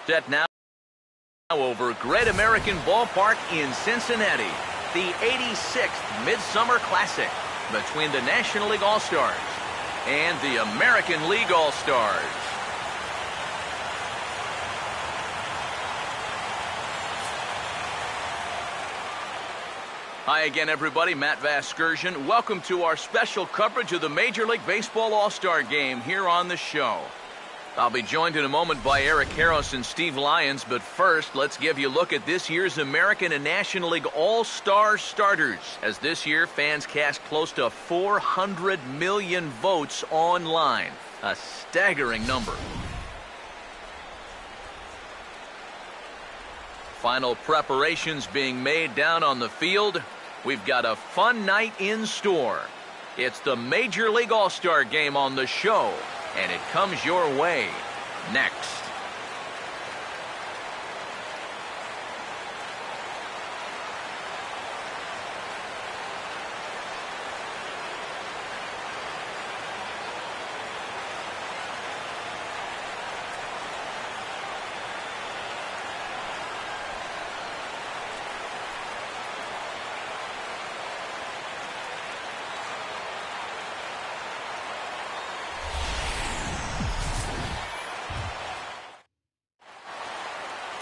Set now over Great American Ballpark in Cincinnati. The 86th Midsummer Classic between the National League All-Stars and the American League All-Stars. Hi again, everybody. Matt Vasgersian. Welcome to our special coverage of the Major League Baseball All-Star Game here on the show. I'll be joined in a moment by Eric Harris and Steve Lyons, but first, let's give you a look at this year's American and National League All-Star starters, as this year fans cast close to 400 million votes online, a staggering number. Final preparations being made down on the field. We've got a fun night in store. It's the Major League All-Star Game on the show, and it comes your way next.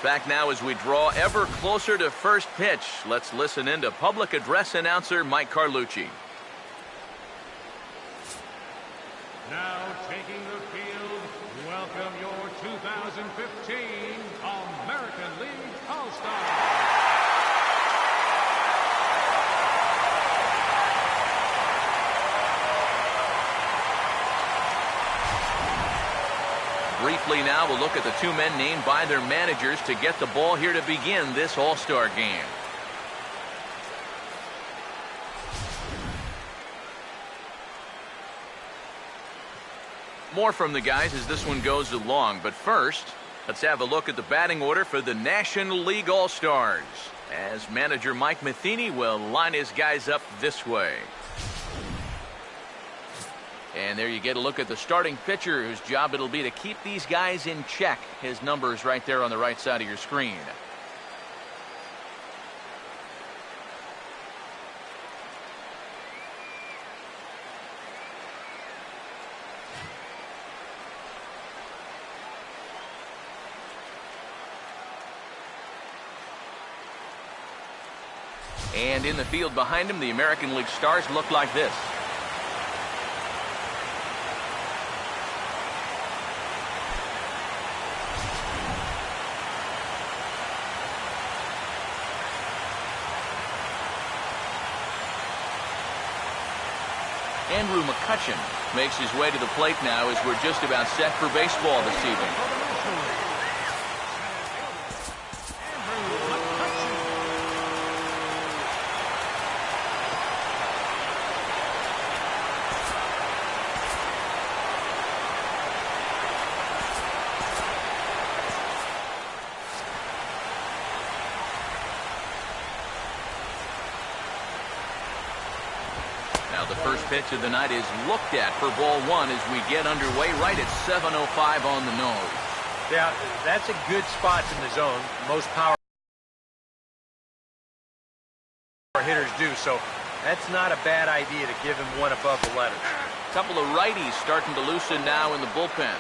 Back now as we draw ever closer to first pitch. Let's listen in to public address announcer Mike Carlucci. Now taking the field, welcome your 2015 American League All-Stars. Briefly now, we'll look at the two men named by their managers to get the ball here to begin this All-Star Game. More from the guys as this one goes along, but first, let's have a look at the batting order for the National League All-Stars, as manager Mike Matheny will line his guys up this way. And there you get a look at the starting pitcher, whose job it'll be to keep these guys in check. His number's right there on the right side of your screen. And in the field behind him, the American League stars look like this. Andrew McCutcheon makes his way to the plate now as we're just about set for baseball this evening. Now the first pitch of the night is looked at for ball one as we get underway right at 7:05 on the nose. Yeah, that's a good spot in the zone. Most power hitters do, so that's not a bad idea to give him one above the letters. A couple of righties starting to loosen now in the bullpen.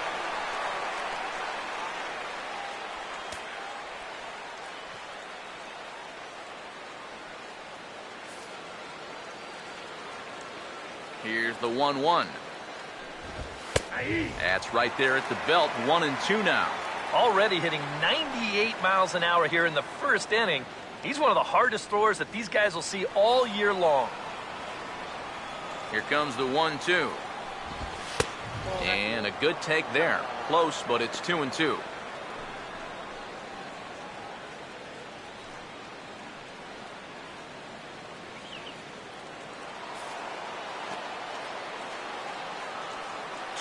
Here's the 1-1. That's right there at the belt. 1-2 now. Already hitting 98 miles an hour here in the first inning. He's one of the hardest throwers that these guys will see all year long. Here comes the 1-2. And a good take there. Close, but it's 2-2.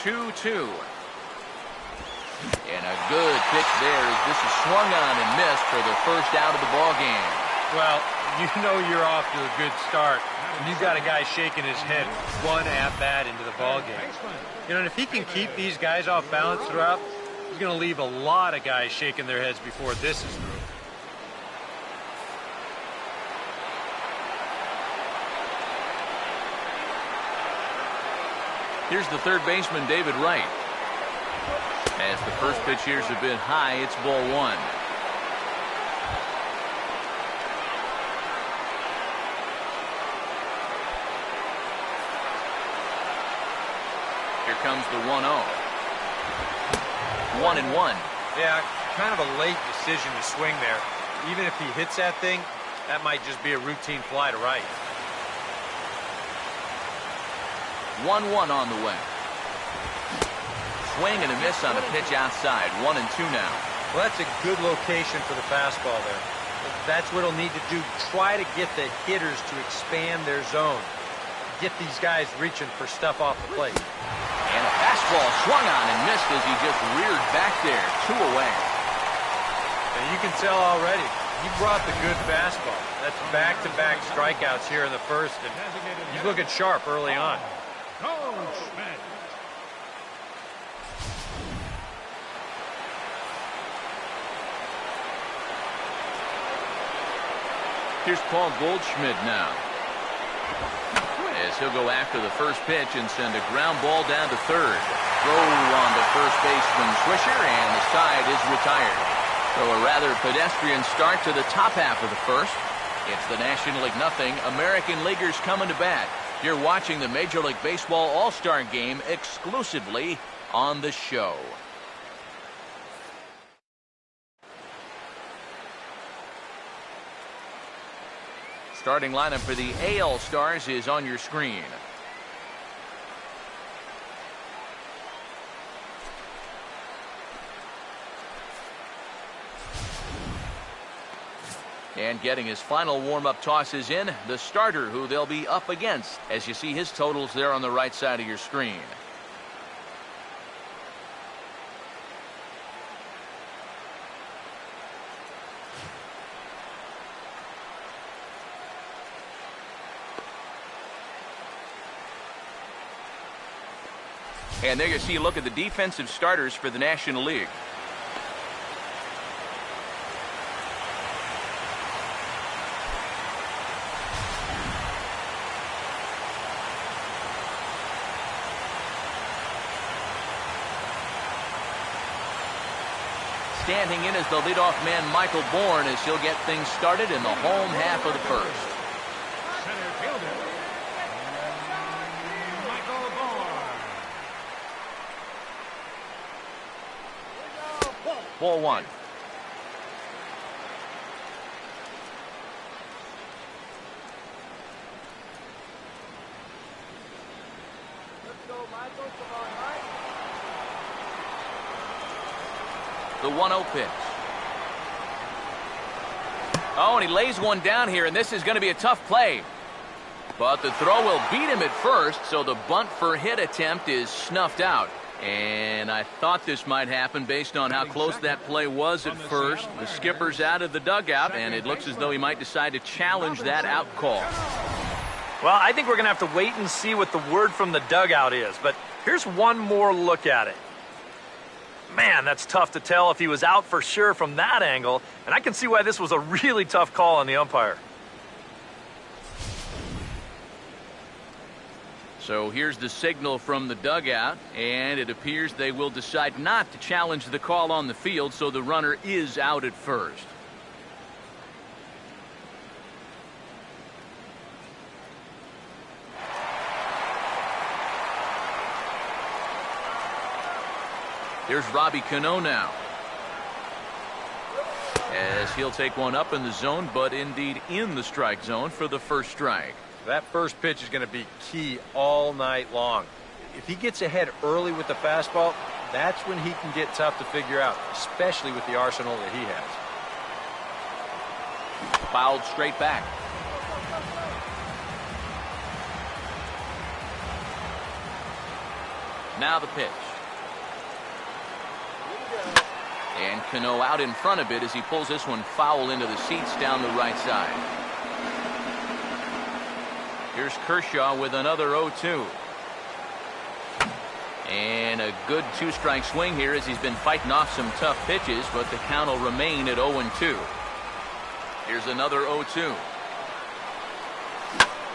Two-two. And a good pitch there as this is swung on and missed for the first out of the ball game. Well, you know you're off to a good start when you've got a guy shaking his head one at bat into the ball game. You know, and if he can keep these guys off balance throughout, He's going to leave a lot of guys shaking their heads before this is through. Here's the third baseman, David Wright. As the first pitch here's a bit high, it's ball one. Here comes the 1-0. 1-1. Yeah, kind of a late decision to swing there. Even if he hits that thing, that might just be a routine fly to right. 1-1 on the way. Swing and a miss on a pitch outside. 1-2 now. Well, that's a good location for the fastball there. That's what he'll need to do. Try to get the hitters to expand their zone. Get these guys reaching for stuff off the plate. And a fastball swung on and missed as he just reared back there. 2 away. And you can tell already, he brought the good fastball. That's back-to-back strikeouts here in the first, and he's looking sharp early on. Goldschmidt. Here's Paul Goldschmidt now. As he'll go after the first pitch and send a ground ball down to third. Throw on to first baseman Swisher, and the side is retired. So a rather pedestrian start to the top half of the first. It's the National League nothing. American Leaguers coming to bat. You're watching the Major League Baseball All-Star Game exclusively on the show. Starting lineup for the AL Stars is on your screen. And getting his final warm-up tosses in, the starter who they'll be up against, as you see his totals there on the right side of your screen. And there you see a look at the defensive starters for the National League. Standing in is the leadoff man, Michael Bourne, as he'll get things started in the home half of the first. Center fielder, Michael Bourne. Ball one. The 1-0 pitch. Oh, and he lays one down here, and this is going to be a tough play. But the throw will beat him at first, so the bunt for hit attempt is snuffed out. And I thought this might happen based on how close that play was at first. The skipper's out of the dugout, and it looks as though he might decide to challenge that out call. Well, I think we're going to have to wait and see what the word from the dugout is. But here's one more look at it. Man, that's tough to tell if he was out for sure from that angle. And I can see why this was a really tough call on the umpire. So here's the signal from the dugout, and it appears they will decide not to challenge the call on the field, so the runner is out at first. Here's Robbie Cano now, as he'll take one up in the zone, but indeed in the strike zone for the first strike. That first pitch is going to be key all night long. If he gets ahead early with the fastball, that's when he can get tough to figure out, especially with the arsenal that he has. Fouled straight back. Now the pitch. And Cano out in front of it as he pulls this one foul into the seats down the right side. Here's Kershaw with another 0-2. And And a good two-strike swing here as he's been fighting off some tough pitches, but the count will remain at 0-2. Here's another 0-2.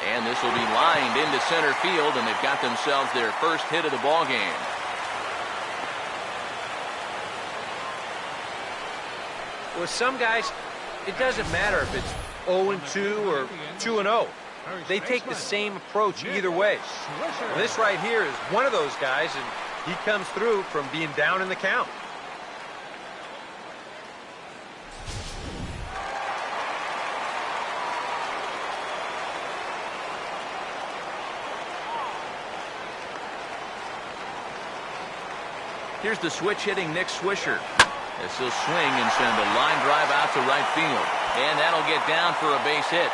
And this will be lined into center field, and they've got themselves their first hit of the ball game. With some guys, it doesn't matter if it's 0-2 or 2-0. They take the same approach either way. This right here is one of those guys, and he comes through from being down in the count. Here's the switch-hitting Nick Swisher. This will swing and send a line drive out to right field. And that'll get down for a base hit.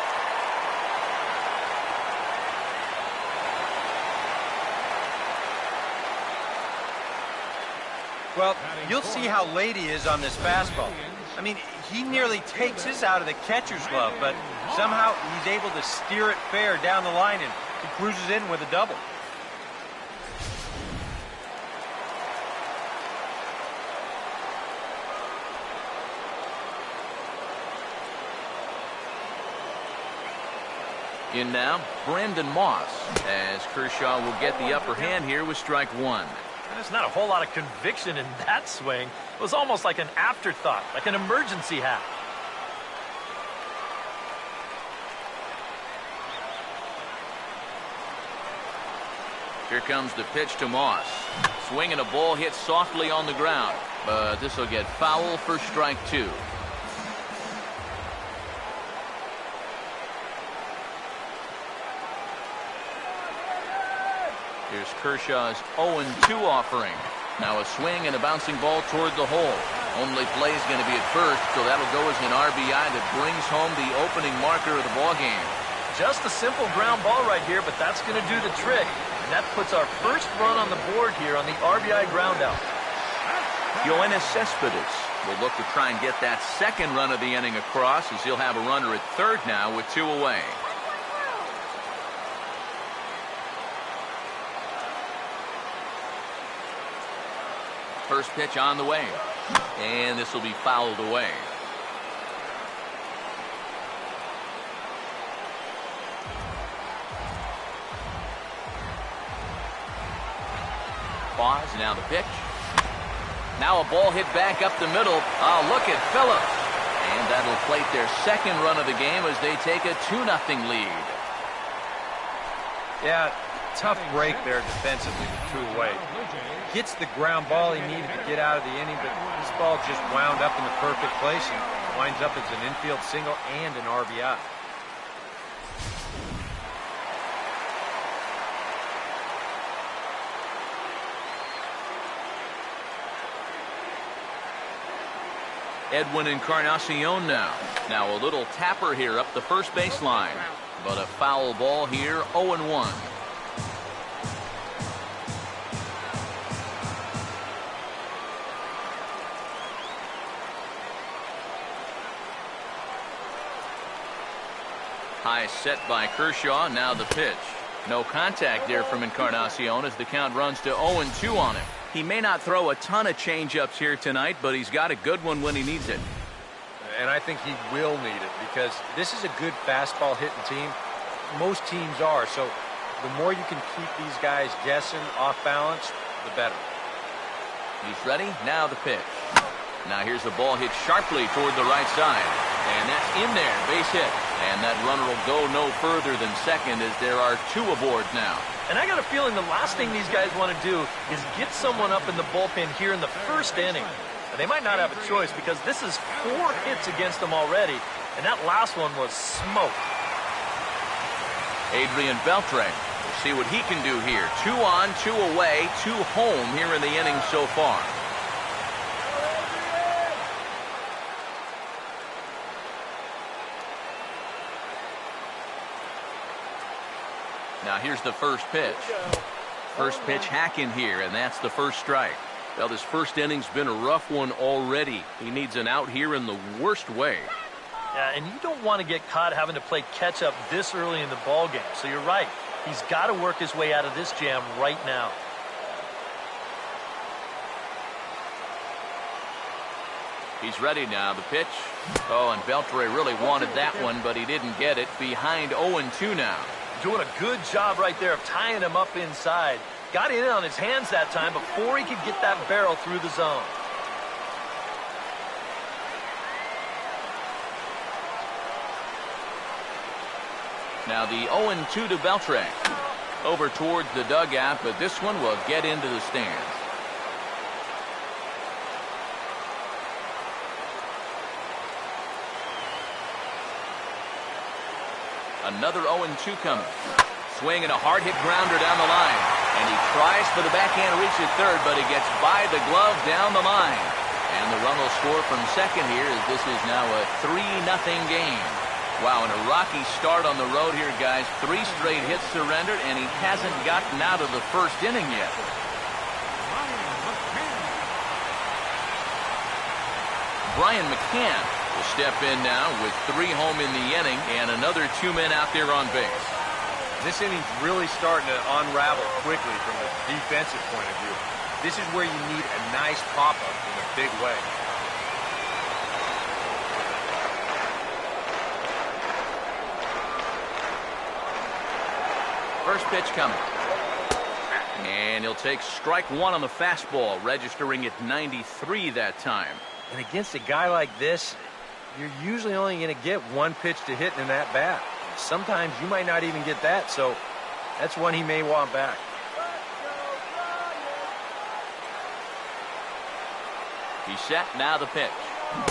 Well, you'll see how late he is on this fastball. I mean, he nearly takes this out of the catcher's glove, but somehow he's able to steer it fair down the line, and he cruises in with a double. In now, Brandon Moss, as Kershaw will get the upper hand here with strike one. There's not a whole lot of conviction in that swing. It was almost like an afterthought, like an emergency hack. Here comes the pitch to Moss. Swing and a ball hit softly on the ground, but this will get foul for strike two. Here's Kershaw's 0-2 offering. Now a swing and a bouncing ball toward the hole. Only play is going to be at first, so that'll go as an RBI that brings home the opening marker of the ball game. Just a simple ground ball right here, but that's going to do the trick. And that puts our first run on the board here on the RBI groundout. Yoenis Cespedes will look to try and get that second run of the inning across, as he'll have a runner at third now with two away. First pitch on the way, and this will be fouled away. Pause, now the pitch. Now a ball hit back up the middle. Oh, look at Phillips. And that'll plate their second run of the game as they take a 2-0 lead. Yeah, tough break there defensively with two away. Gets the ground ball he needed to get out of the inning, but this ball just wound up in the perfect place and winds up as an infield single and an RBI. Edwin Encarnacion now. Now a little tapper here up the first baseline. But a foul ball here, 0-1. High set by Kershaw, now the pitch. No contact there from Encarnacion as the count runs to 0-2 on him. He may not throw a ton of changeups here tonight, but he's got a good one when he needs it. And I think he will need it because this is a good fastball hitting team. Most teams are, so the more you can keep these guys guessing off balance, the better. He's ready, now the pitch. Now here's a ball hit sharply toward the right side. And that's in there, base hit. And that runner will go no further than second as there are two aboard now. And I got a feeling the last thing these guys want to do is get someone up in the bullpen here in the first inning. And they might not have a choice because this is 4 hits against them already. And that last one was smoke. Adrian Beltre, we'll see what he can do here. 2 on, 2 away, 2 home here in the inning so far. Now here's the first pitch. First pitch hack in here, and that's the first strike. Well, this first inning's been a rough one already. He needs an out here in the worst way. Yeah, and you don't want to get caught having to play catch up this early in the ball game. So you're right. He's got to work his way out of this jam right now. He's ready now. The pitch. Oh, and Beltre really wanted that one, but he didn't get it. Behind 0-2 now. Doing a good job right there of tying him up inside. Got in on his hands that time before he could get that barrel through the zone. Now the 0-2 to Beltre. Over towards the dugout, but this one will get into the stands. Another 0-2 coming. Swing and a hard hit grounder down the line. And he tries for the backhand reach at third, but he gets by the glove down the line. And the run will score from second here as this is now a 3-0 game. Wow, and a rocky start on the road here, guys. 3 straight hits surrendered, and he hasn't gotten out of the first inning yet. Brian McCann will step in now with 3 home in the inning and another 2 men out there on base. This inning's really starting to unravel quickly from a defensive point of view. This is where you need a nice pop-up in a big way. First pitch coming. And he'll take strike 1 on the fastball, registering at 93 that time. And against a guy like this, you're usually only going to get 1 pitch to hit in that bat. Sometimes you might not even get that, so that's one he may want back. He's set, now the pitch.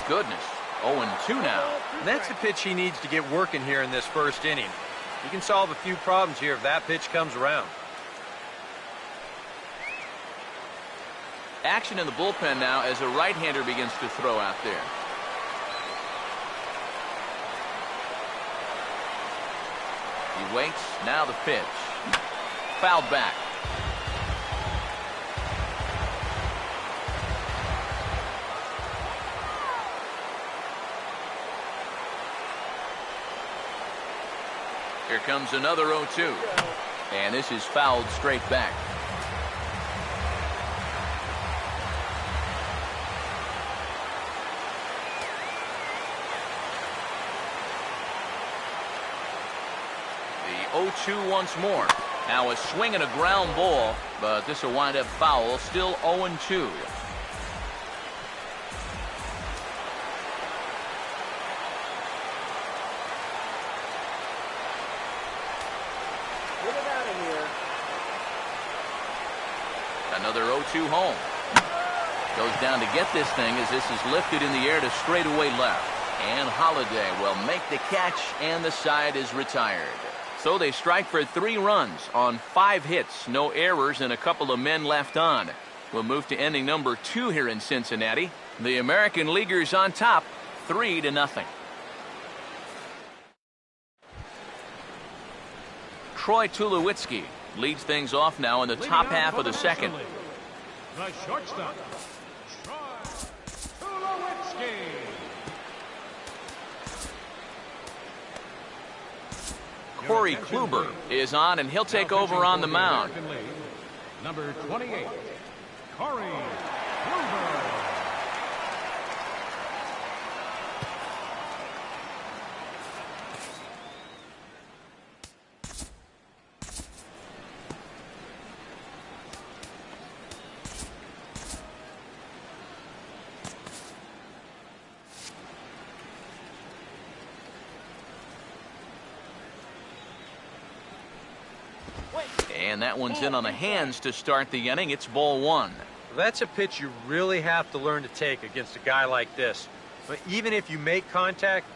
Goodness, 0-2 now. And that's the pitch he needs to get working here in this first inning. He can solve a few problems here if that pitch comes around. Action in the bullpen now as a right-hander begins to throw out there. He waits, now the pitch. Fouled back. Here comes another 0-2. And this is fouled straight back. The 0-2 once more. Now a swing and a ground ball, but this will wind up foul. Still 0-2. Another 0-2 home. Goes down to get this thing as this is lifted in the air to straightaway left. And Holiday will make the catch, and the side is retired. So they strike for 3 runs on 5 hits, no errors, and a couple of men left on. We'll move to inning number 2 here in Cincinnati. The American Leaguers on top, 3-0. Troy Tulowitzki leads things off now in the top half of the second. The shortstop, Troy Tulowitzki. Corey Kluber is on, and he'll take over on the mound. Number 28, Corey Kluber. And that one's in on the hands to start the inning. It's ball 1. That's a pitch you really have to learn to take against a guy like this. But even if you make contact,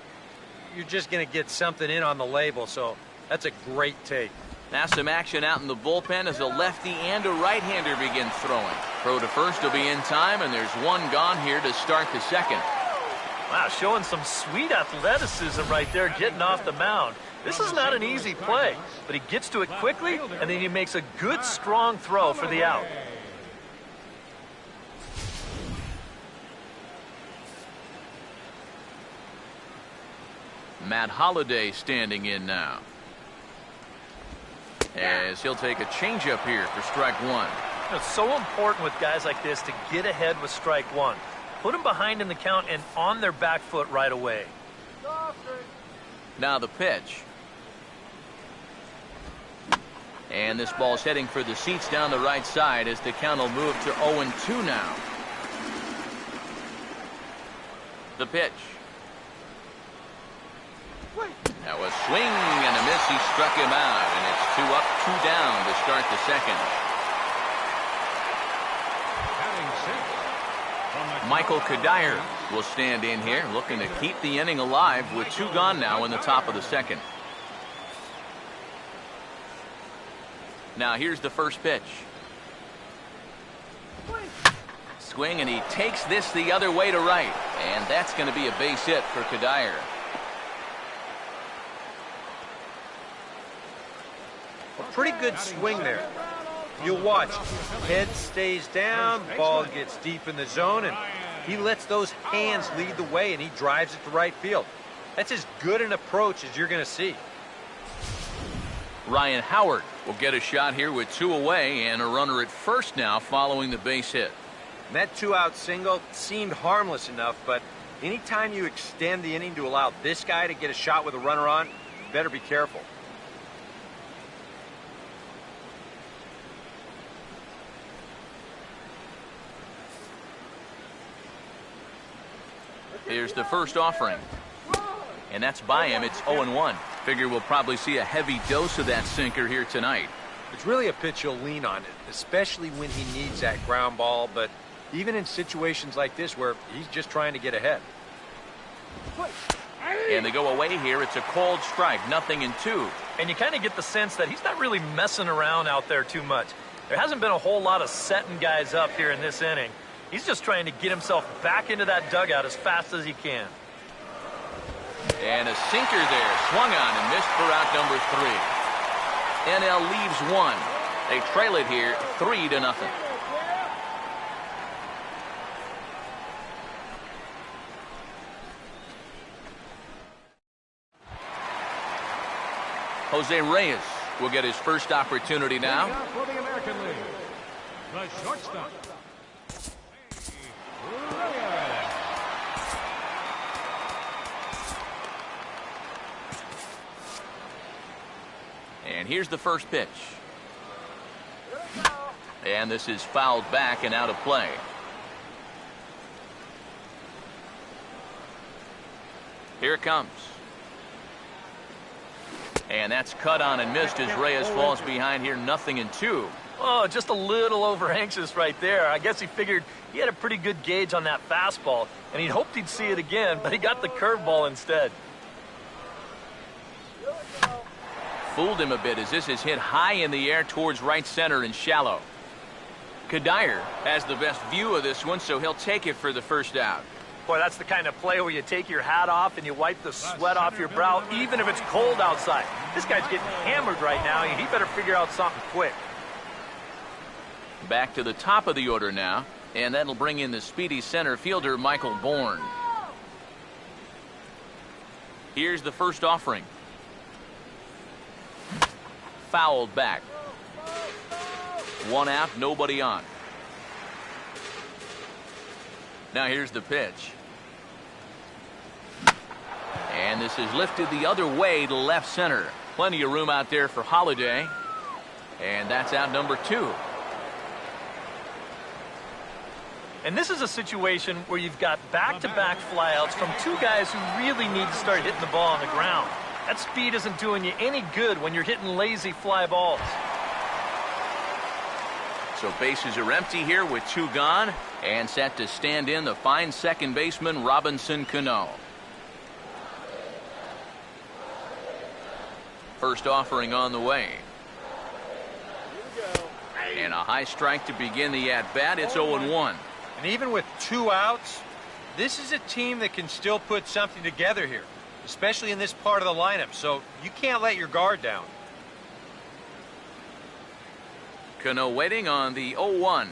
you're just going to get something in on the label, so that's a great take. Now some action out in the bullpen as a lefty and a right-hander begin throwing. Throw to first will be in time, and there's one gone here to start the second. Wow, showing some sweet athleticism right there, getting off the mound. This is not an easy play, but he gets to it quickly, and then he makes a good, strong throw for the out. Matt Holliday standing in now, as he'll take a changeup here for strike 1. It's so important with guys like this to get ahead with strike 1. Put them behind in the count and on their back foot right away. Now the pitch. And this ball's heading for the seats down the right side as the count will move to 0-2 now. The pitch. Now a swing and a miss. He struck him out, and it's 2 up, 2 down to start the second. Michael Kadire will stand in here, looking to keep the inning alive with 2 gone now in the top of the second. Now here's the first pitch. Swing, and he takes this the other way to right, and that's going to be a base hit for Kadire. A pretty good swing there. You'll watch. Head stays down, ball gets deep in the zone, and he lets those hands lead the way, and he drives it to right field. That's as good an approach as you're going to see. Ryan Howard will get a shot here with 2 away and a runner at first now following the base hit. And that 2-out single seemed harmless enough, but anytime you extend the inning to allow this guy to get a shot with a runner on, you better be careful. Here's the first offering. And that's by him. It's 0-1. Figure we'll probably see a heavy dose of that sinker here tonight. It's really a pitch you'll lean on, especially when he needs that ground ball, but even in situations like this where he's just trying to get ahead. And they go away here. It's a called strike, 0-2. And you kind of get the sense that he's not really messing around out there too much. There hasn't been a whole lot of setting guys up here in this inning. He's just trying to get himself back into that dugout as fast as he can. And a sinker there, swung on and missed for out number 3. NL leaves 1. They trail it here 3-0. Jose Reyes will get his first opportunity now. For the American League, the shortstop. And here's the first pitch. And this is fouled back and out of play. Here it comes. And that's cut on and missed as Reyes falls behind here, 0-2. Oh, just a little over anxious right there. I guess he figured he had a pretty good gauge on that fastball, and he'd hoped he'd see it again, but he got the curveball instead. Fooled him a bit as this is hit high in the air towards right center and shallow. Kadire has the best view of this one, so he'll take it for the first out. Boy, that's the kind of play where you take your hat off and you wipe the sweat off your brow, even if it's cold outside. This guy's getting hammered right now. He better figure out something quick. Back to the top of the order now, and that'll bring in the speedy center fielder, Michael Bourne. Here's the first offering. Fouled back. 1 out, nobody on. Now here's the pitch. And this is lifted the other way to left center. Plenty of room out there for Holiday. And that's out number 2. And this is a situation where you've got back-to-back flyouts from 2 guys who really need to start hitting the ball on the ground. That speed isn't doing you any good when you're hitting lazy fly balls. So bases are empty here with 2 gone, and set to stand in the fine second baseman Robinson Cano. First offering on the way. And a high strike to begin the at-bat. It's 0-1. And even with 2 outs, this is a team that can still put something together here, especially in this part of the lineup, so you can't let your guard down. Cano waiting on the 0-1.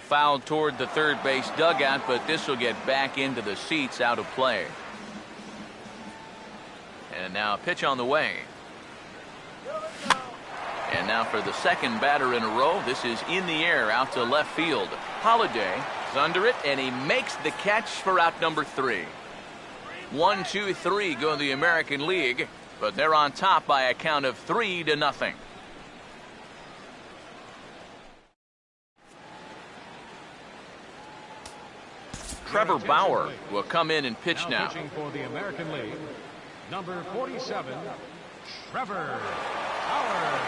Fouled toward the third base dugout, but this will get back into the seats, out of play. And now a pitch on the way. And now for the second batter in a row, this is in the air out to left field. Holiday He's under it, and he makes the catch for out number 3. 1, 2, 3 go in the American League, but they're on top by a count of 3-0. Trevor Bauer will come in and pitch now. Pitching for the American League, number 47, Trevor Bauer.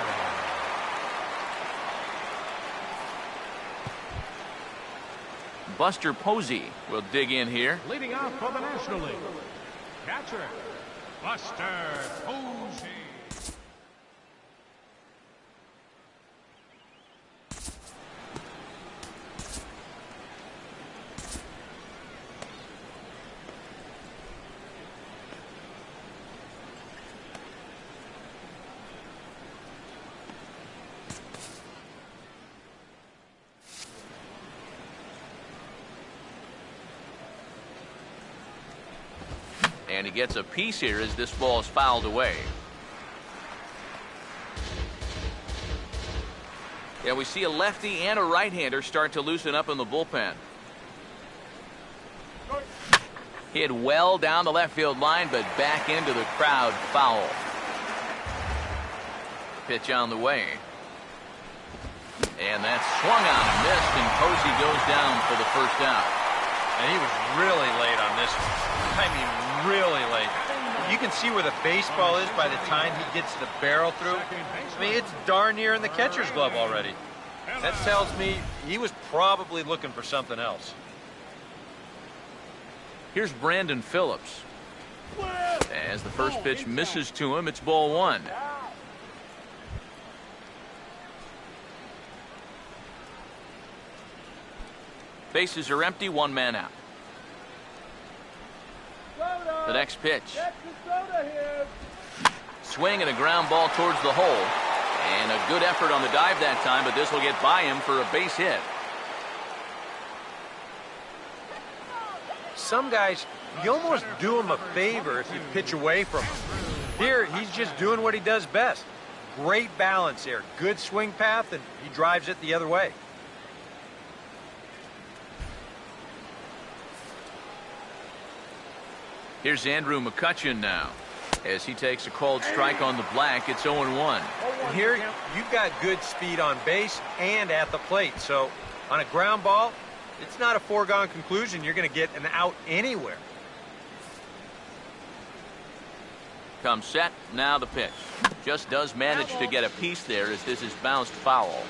Buster Posey will dig in here. Leading off for the National League, catcher, Buster Posey. And he gets a piece here as this ball is fouled away. Yeah, we see a lefty and a right-hander start to loosen up in the bullpen. Hit well down the left field line, but back into the crowd, foul. Pitch on the way. And that's swung on and missed, and Posey goes down for the first out. And he was really late on this one. I mean, really late. You can see where the baseball is by the time he gets the barrel through. I mean, it's darn near in the catcher's glove already. That tells me he was probably looking for something else. Here's Brandon Phillips. As the first pitch misses to him, it's ball 1. Bases are empty, 1 man out. The next pitch. Swing and a ground ball towards the hole. And a good effort on the dive that time, but this will get by him for a base hit. Some guys, you almost do him a favor if you pitch away from him. Here, he's just doing what he does best. Great balance here. Good swing path, and he drives it the other way. Here's Andrew McCutchen now. As he takes a called strike on the black, it's 0-1. And here, you've got good speed on base and at the plate. So, on a ground ball, it's not a foregone conclusion you're going to get an out anywhere. Comes set, now the pitch. Just does manage to get a piece there as this is bounced foul.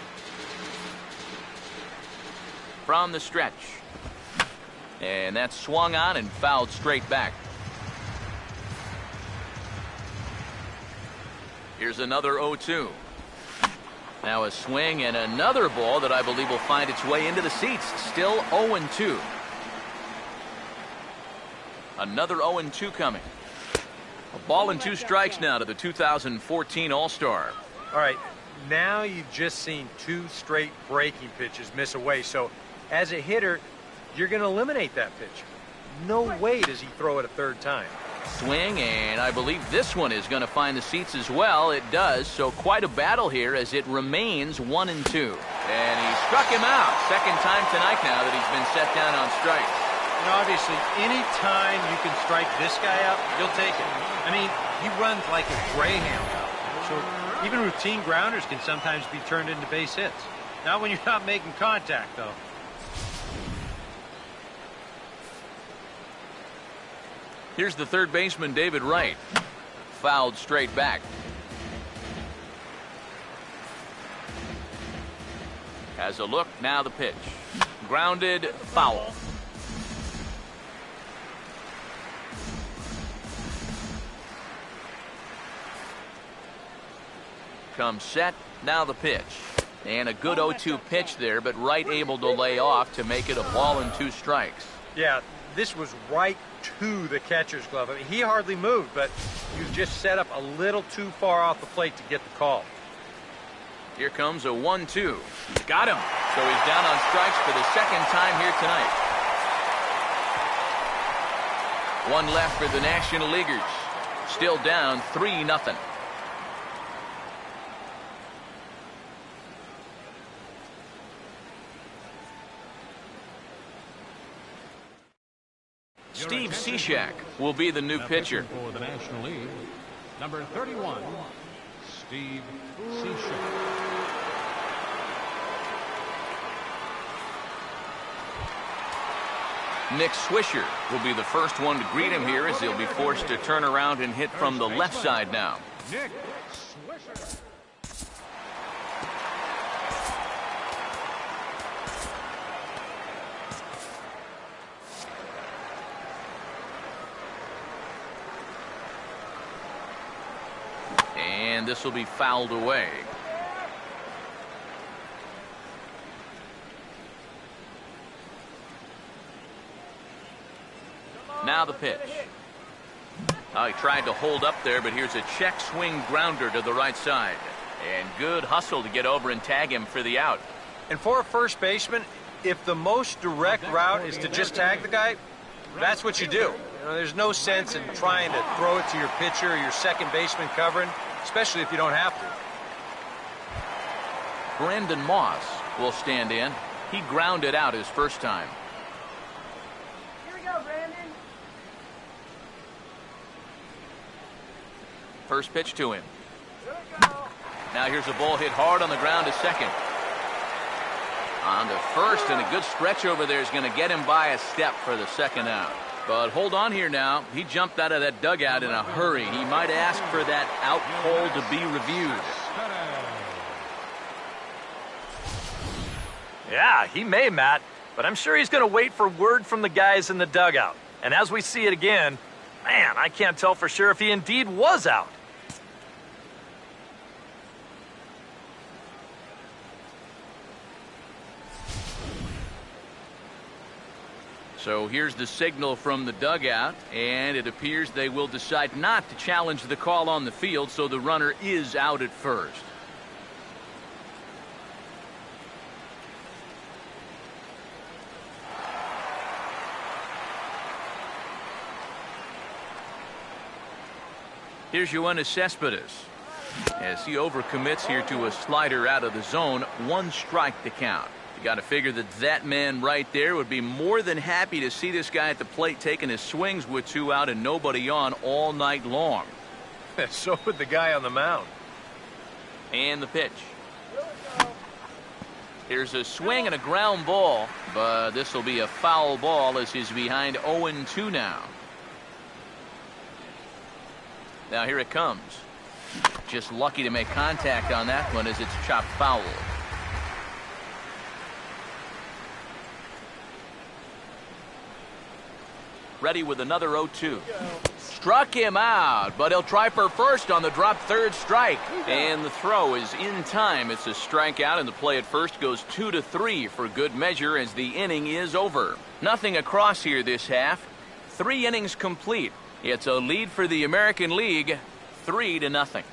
From the stretch. And that's swung on and fouled straight back. Here's another 0-2. Now a swing and another ball that I believe will find its way into the seats. Still 0-2. Another 0-2 coming. A ball and 2 strikes now to the 2014 All-Star. All right, now you've just seen 2 straight breaking pitches miss away. So as a hitter, you're going to eliminate that pitch. No way does he throw it a third time. Swing, and I believe this one is going to find the seats as well. It does, so quite a battle here as it remains 1-2. And he struck him out. Second time tonight now that he's been set down on strikes. And obviously, any time you can strike this guy out, you'll take it. I mean, he runs like a greyhound out there. So even routine grounders can sometimes be turned into base hits. Not when you're not making contact, though. Here's the third baseman, David Wright. Fouled straight back. Has a look, now the pitch. Grounded, foul. Comes set, now the pitch. And a good 0-2 pitch there, but Wright able to lay off to make it a ball and 2 strikes. Yeah, this was right to the catcher's glove. I mean, he hardly moved, but he was just set up a little too far off the plate to get the call. Here comes a 1-2. He's got him. So he's down on strikes for the second time here tonight. 1 left for the National Leaguers. Still down 3-0. Steve Cishek will be the new pitcher. For the National League, number 31, Steve Cishek. Nick Swisher will be the first one to greet him here as he'll be forced to turn around and hit from the left side now. Nick Swisher. And this will be fouled away. Now the pitch. He tried to hold up there, but here's a check swing grounder to the right side. And good hustle to get over and tag him for the out. And for a first baseman, if the most direct route is to just tag the guy, that's what you do. You know, there's no sense in trying to throw it to your pitcher or your second baseman covering, especially if you don't have to. Brandon Moss will stand in. He grounded out his first time. Here we go, Brandon. First pitch to him. Here we go. Now here's a ball hit hard on the ground to second. On to first, and a good stretch over there is going to get him by a step for the second out. But hold on here now. He jumped out of that dugout in a hurry. He might ask for that out call to be reviewed. Yeah, he may, Matt, but I'm sure he's going to wait for word from the guys in the dugout. And as we see it again, man, I can't tell for sure if he indeed was out. So here's the signal from the dugout, and it appears they will decide not to challenge the call on the field, so the runner is out at first. Here's Yoenis Cespedes as he overcommits here to a slider out of the zone. 1 strike to count. You got to figure that that man right there would be more than happy to see this guy at the plate taking his swings with 2 out and nobody on all night long. So would the guy on the mound. And the pitch. Here's a swing and a ground ball, but this will be a foul ball as he's behind 0-2 now. Now here it comes. Just lucky to make contact on that one as it's chopped foul. Ready with another 0-2. Struck him out, but he'll try for first on the drop third strike. And the throw is in time. It's a strikeout, and the play at first goes 2-3 for good measure as the inning is over. Nothing across here this half. 3 innings complete. It's a lead for the American League, 3-0.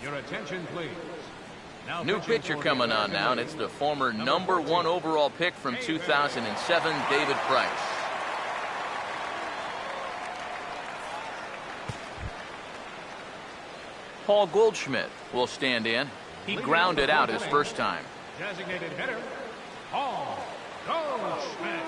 Your attention, please. Now New pitcher coming on now, and it's the former number 1 overall pick from 2007, David Price. Paul Goldschmidt will stand in. He grounded out his first time. Designated hitter, Paul Goldschmidt.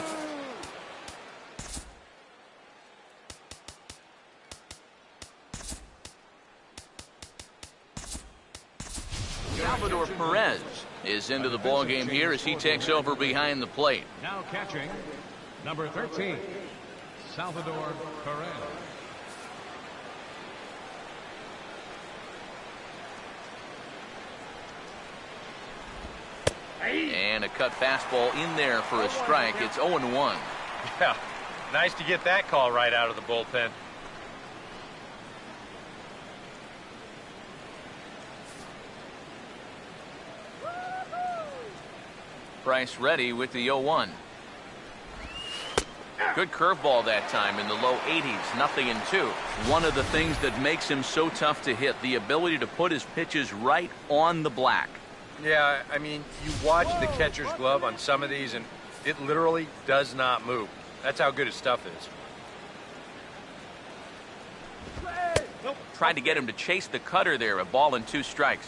Salvador Perez is into the ballgame here as he takes over behind the plate. Now catching, number 13, Salvador Perez. And a cut fastball in there for a strike. It's 0-1. Yeah, nice to get that call right out of the bullpen. Price ready with the 0-1. Good curveball that time in the low 80s, 0-2. One of the things that makes him so tough to hit, the ability to put his pitches right on the black. Yeah, I mean, you watch the catcher's glove on some of these, and it literally does not move. That's how good his stuff is. Tried to get him to chase the cutter there, a ball and 2 strikes.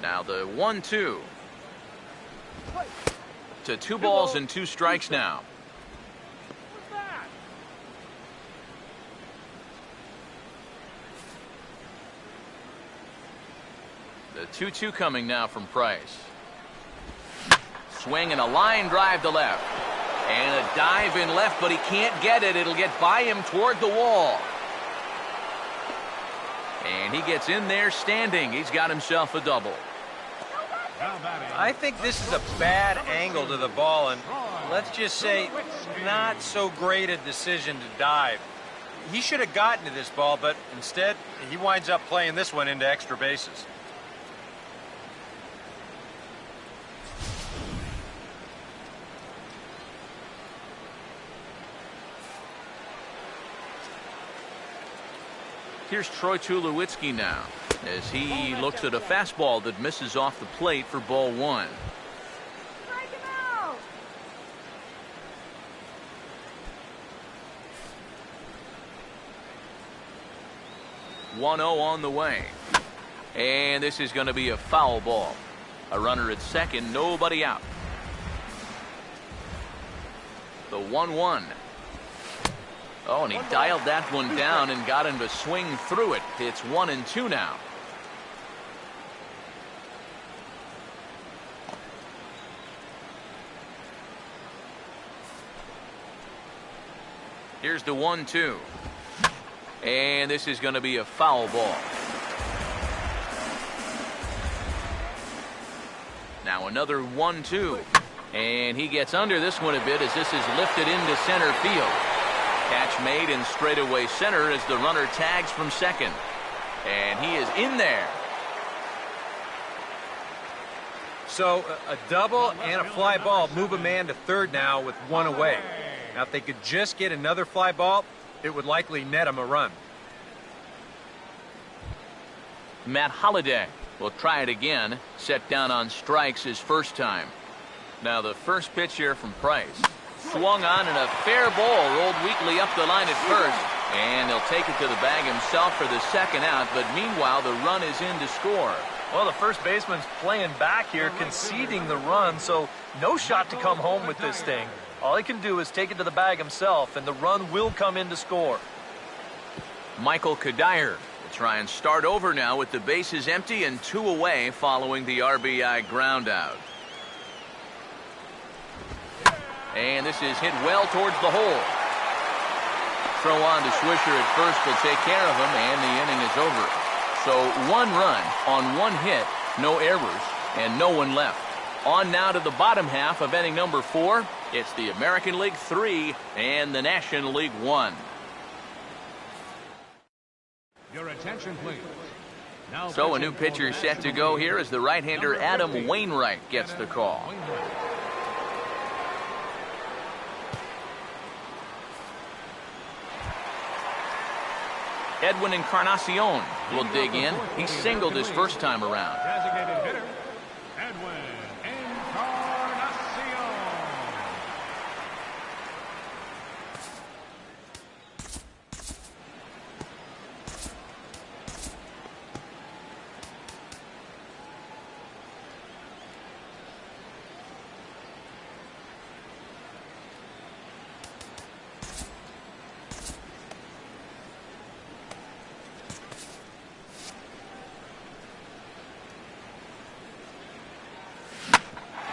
Now the 1-2. To 2 balls and 2 strikes now. The 2-2 coming now from Price. Swing and a line drive to left. And a dive in left, but he can't get it. It'll get by him toward the wall. And he gets in there standing. He's got himself a double. I think this is a bad angle to the ball, and let's just say not so great a decision to dive. He should have gotten to this ball, but instead he winds up playing this one into extra bases. Here's Troy Tulowitzki now as he looks at a fastball that misses off the plate for ball 1. Strike him out. 1-0 on the way. And this is going to be a foul ball. A runner at second, nobody out. The 1-1. Oh, and he dialed that one down and got him to swing through it. It's 1-2 now. Here's the 1-2. And this is going to be a foul ball. Now another 1-2. And he gets under this one a bit as this is lifted into center field. Catch made in straightaway center as the runner tags from second. And he is in there. So a double and a fly ball move a man to third now with 1 away. Now if they could just get another fly ball, it would likely net him a run. Matt Holliday will try it again. Set down on strikes his first time. Now the first pitch here from Price. Swung on and a fair ball rolled weakly up the line at first. And he'll take it to the bag himself for the second out. But meanwhile, the run is in to score. Well, the first baseman's playing back here, conceding the run, so no shot to come home with this thing. All he can do is take it to the bag himself, and the run will come in to score. Michael Kadire will try and start over now with the bases empty and 2 away following the RBI ground out. And this is hit well towards the hole. Throw on to Swisher at first will take care of him, and the inning is over. So 1 run on 1 hit, no errors, and no one left. On now to the bottom half of inning number 4. It's the American League 3 and the National League 1. Your attention, please. Now So a new pitching for pitcher the set to National go League, here as the right-hander number Adam 50, Wainwright gets the call. Wainwright. Edwin Encarnacion will dig in. He singled his first time around. Designated hitter, Edwin Encarnacion.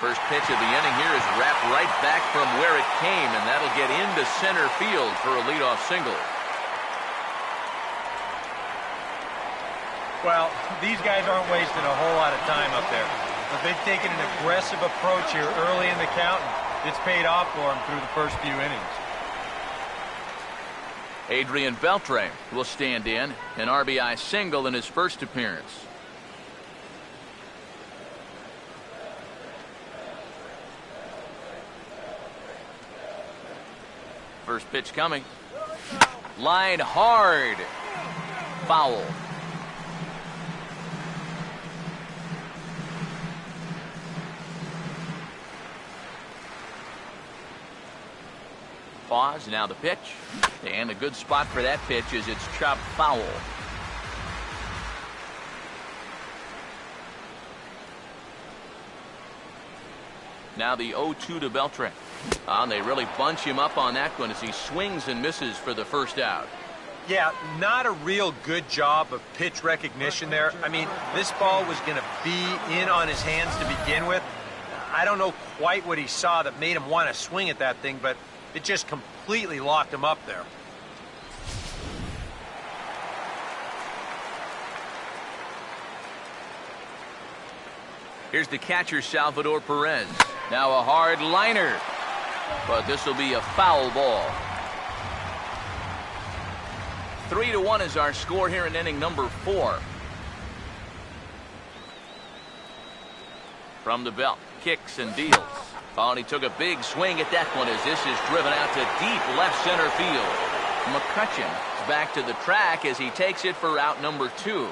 First pitch of the inning here is wrapped right back from where it came, and that'll get into center field for a leadoff single. Well, these guys aren't wasting a whole lot of time up there. But they've taken an aggressive approach here early in the count, and it's paid off for them through the first few innings. Adrian Beltre will stand in, an RBI single in his first appearance. First pitch coming. Line hard. Foul. Pause, now the pitch. And a good spot for that pitch is it's chopped foul. Now the 0-2 to Beltre. And they really bunch him up on that one as he swings and misses for the first out. Yeah, not a real good job of pitch recognition there. I mean, this ball was going to be in on his hands to begin with. I don't know quite what he saw that made him want to swing at that thing, but it just completely locked him up there. Here's the catcher, Salvador Perez. Now a hard liner, but this will be a foul ball. 3-1 is our score here in inning number 4. From the belt, kicks and deals. Oh, and he took a big swing at that one as this is driven out to deep left center field. McCutcheon is back to the track as he takes it for out number 2.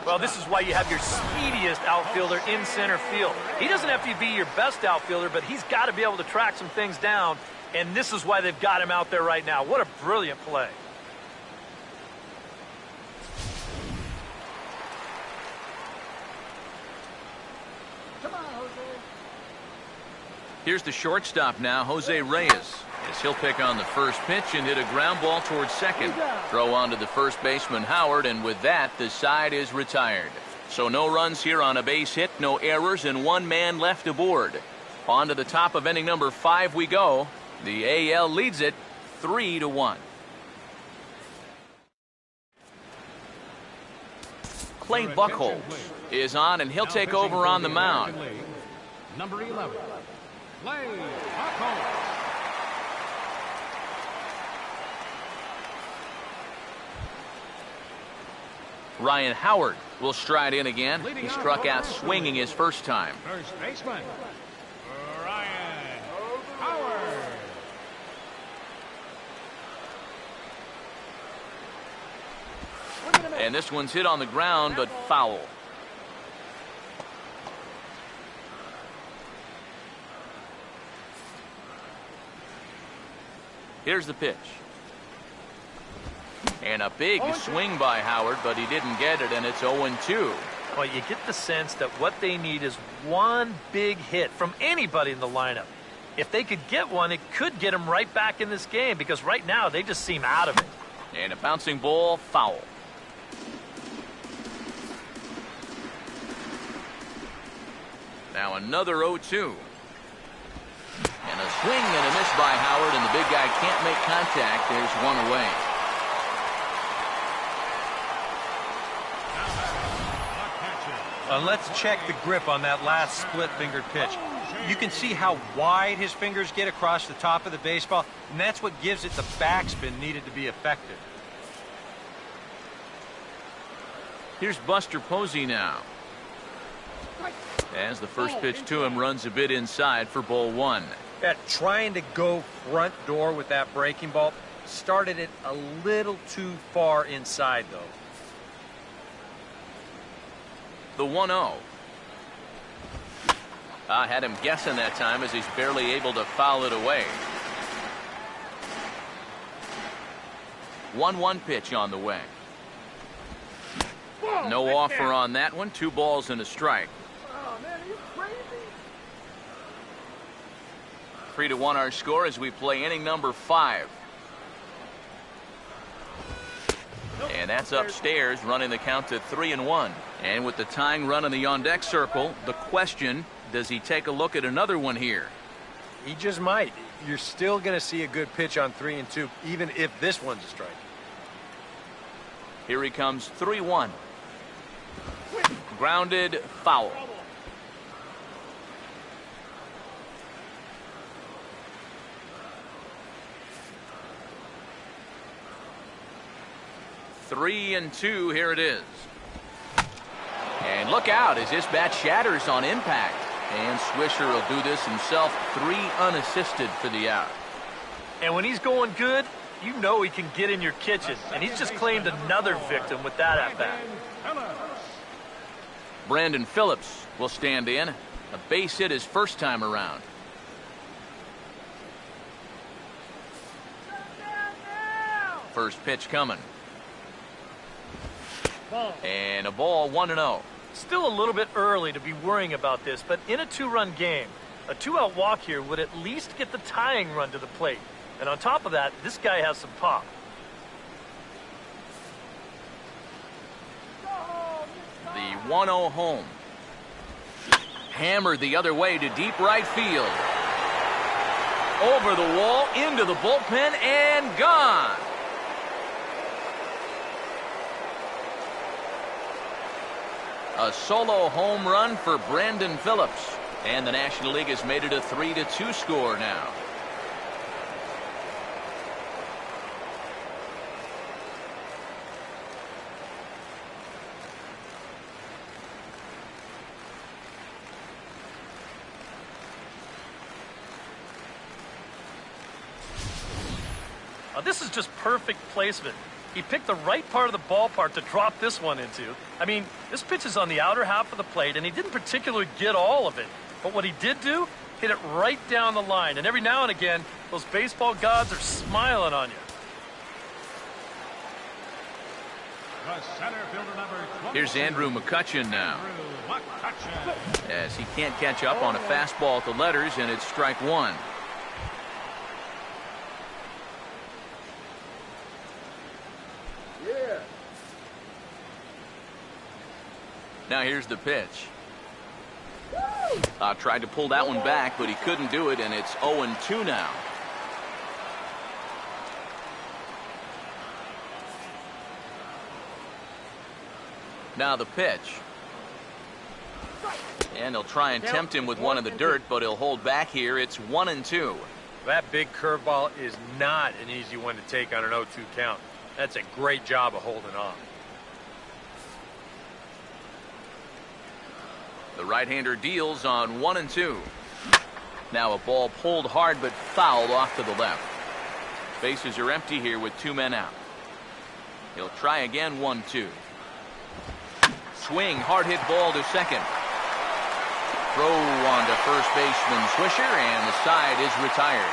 Well, this is why you have your speediest outfielder in center field. He doesn't have to be your best outfielder, but he's got to be able to track some things down, and this is why they've got him out there right now. What a brilliant play. Come on, Jose. Here's the shortstop now, Jose Reyes. As he'll pick on the first pitch and hit a ground ball towards second. Throw on to the first baseman, Howard, and with that, the side is retired. So no runs here on a base hit, no errors, and 1 man left aboard. On to the top of inning number 5 we go. The AL leads it 3-1. Clay Buchholz is on, and he'll take over on the mound. Number 11, Clay Buchholz. Ryan Howard will stride in again. He struck out swinging his first time. First baseman, Ryan Howard. And this one's hit on the ground, but foul. Here's the pitch. And a big swing by Howard, but he didn't get it, and it's 0-2. Well, you get the sense that what they need is one big hit from anybody in the lineup. If they could get one, it could get them right back in this game, because right now they just seem out of it. And a bouncing ball, foul. Now another 0-2. And a swing and a miss by Howard, and the big guy can't make contact. There's one away. And let's check the grip on that last split-fingered pitch. You can see how wide his fingers get across the top of the baseball, and that's what gives it the backspin needed to be effective. Here's Buster Posey now. As the first pitch to him runs a bit inside for ball 1. Trying to go front door with that breaking ball started it a little too far inside, though. The 1-0. I had him guessing that time as he's barely able to foul it away. 1-1 pitch on the way. No offer on that one. 2 balls and a strike. Oh, man, are you crazy? 3-1 our score as we play inning number 5. And that's upstairs, running the count to 3-1. And with the tying run in the on-deck circle, the question, does he take a look at another one here? He just might. You're still going to see a good pitch on 3-2, even if this one's a strike. Here he comes, 3-1. Grounded, foul. Three and 2, here it is. And look out as this bat shatters on impact. And Swisher will do this himself, 3 unassisted for the out. And when he's going good, you know he can get in your kitchen. And he's just claimed another victim with that at-bat. Brandon Phillips will stand in. A base hit his first time around. First pitch coming. And a ball, 1-0. Still a little bit early to be worrying about this, but in a two-run game, a two-out walk here would at least get the tying run to the plate. And on top of that, this guy has some pop. The 1-0 home. Hammered the other way to deep right field. Over the wall, into the bullpen, and gone. A solo home run for Brandon Phillips. And the National League has made it a 3-2 score now. This is just perfect placement. He picked the right part of the ballpark to drop this one into. I mean, this pitch is on the outer half of the plate, and he didn't particularly get all of it. But what he did do, hit it right down the line. And every now and again, those baseball gods are smiling on you. The center fielder number 20. Here's Andrew McCutchen now. As he can't catch up on a fastball at the letters, and it's strike one. Yeah. Now here's the pitch. Tried to pull that one back, but he couldn't do it, and it's 0-2 now. Now the pitch. And he'll try and tempt him with one in the dirt, but he'll hold back here. It's 1-2. That big curveball is not an easy one to take on an 0-2 count. That's a great job of holding on. The right-hander deals on 1-2. Now a ball pulled hard but fouled off to the left. Bases are empty here with two men out. He'll try again. 1-2. Swing, hard hit ball to second. Throw on to first baseman Swisher, and the side is retired.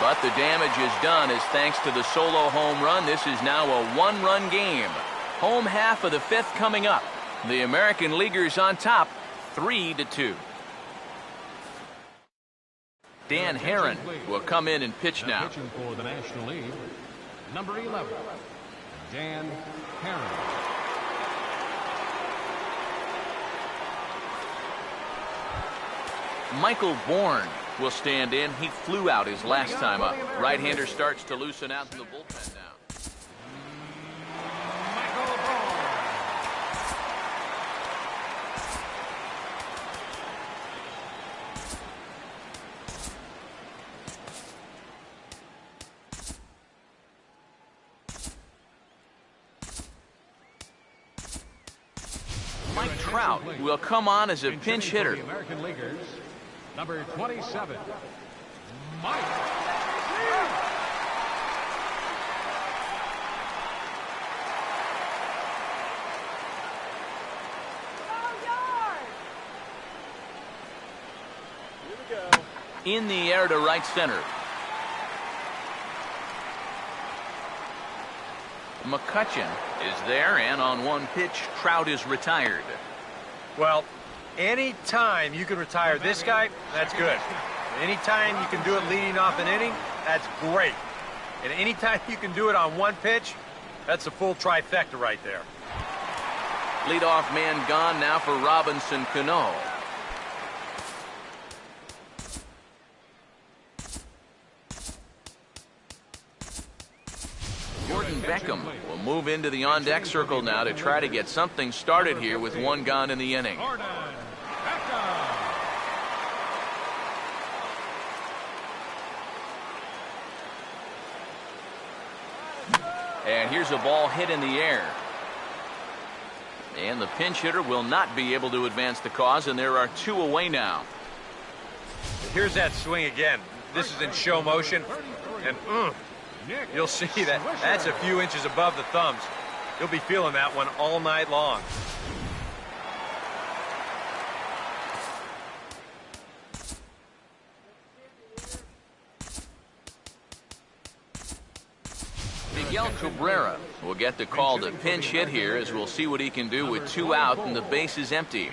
But the damage is done as thanks to the solo home run, this is now a one-run game. Home half of the fifth coming up. The American Leaguers on top, 3-2. Dan Herron will come in and pitch now. Pitching for the National League, number 11, Dan Herron. Michael Bourne will stand in. He flew out his last time up. Right-hander starts to loosen out in the bullpen now. Mike Trout will come on as a pinch hitter. The American Leaguers, number 27, Mike. In the air to right center. McCutchen is there, and on one pitch, Trout is retired. Well, anytime you can retire this guy, that's good. Anytime you can do it leading off an inning, that's great. And anytime you can do it on one pitch, that's a full trifecta right there. Leadoff man gone now for Robinson Cano. Gordon Beckham will move into the on-deck circle now to try to get something started here with one gone in the inning. Gordon Beckham. And here's a ball hit in the air. And the pinch hitter will not be able to advance the cause, and there are two away now. Here's that swing again. This is in show motion, and you'll see that that's a few inches above the thumbs. You'll be feeling that one all night long. Miguel Cabrera will get the call to pinch hit here, as we'll see what he can do with 2 out and the base is empty.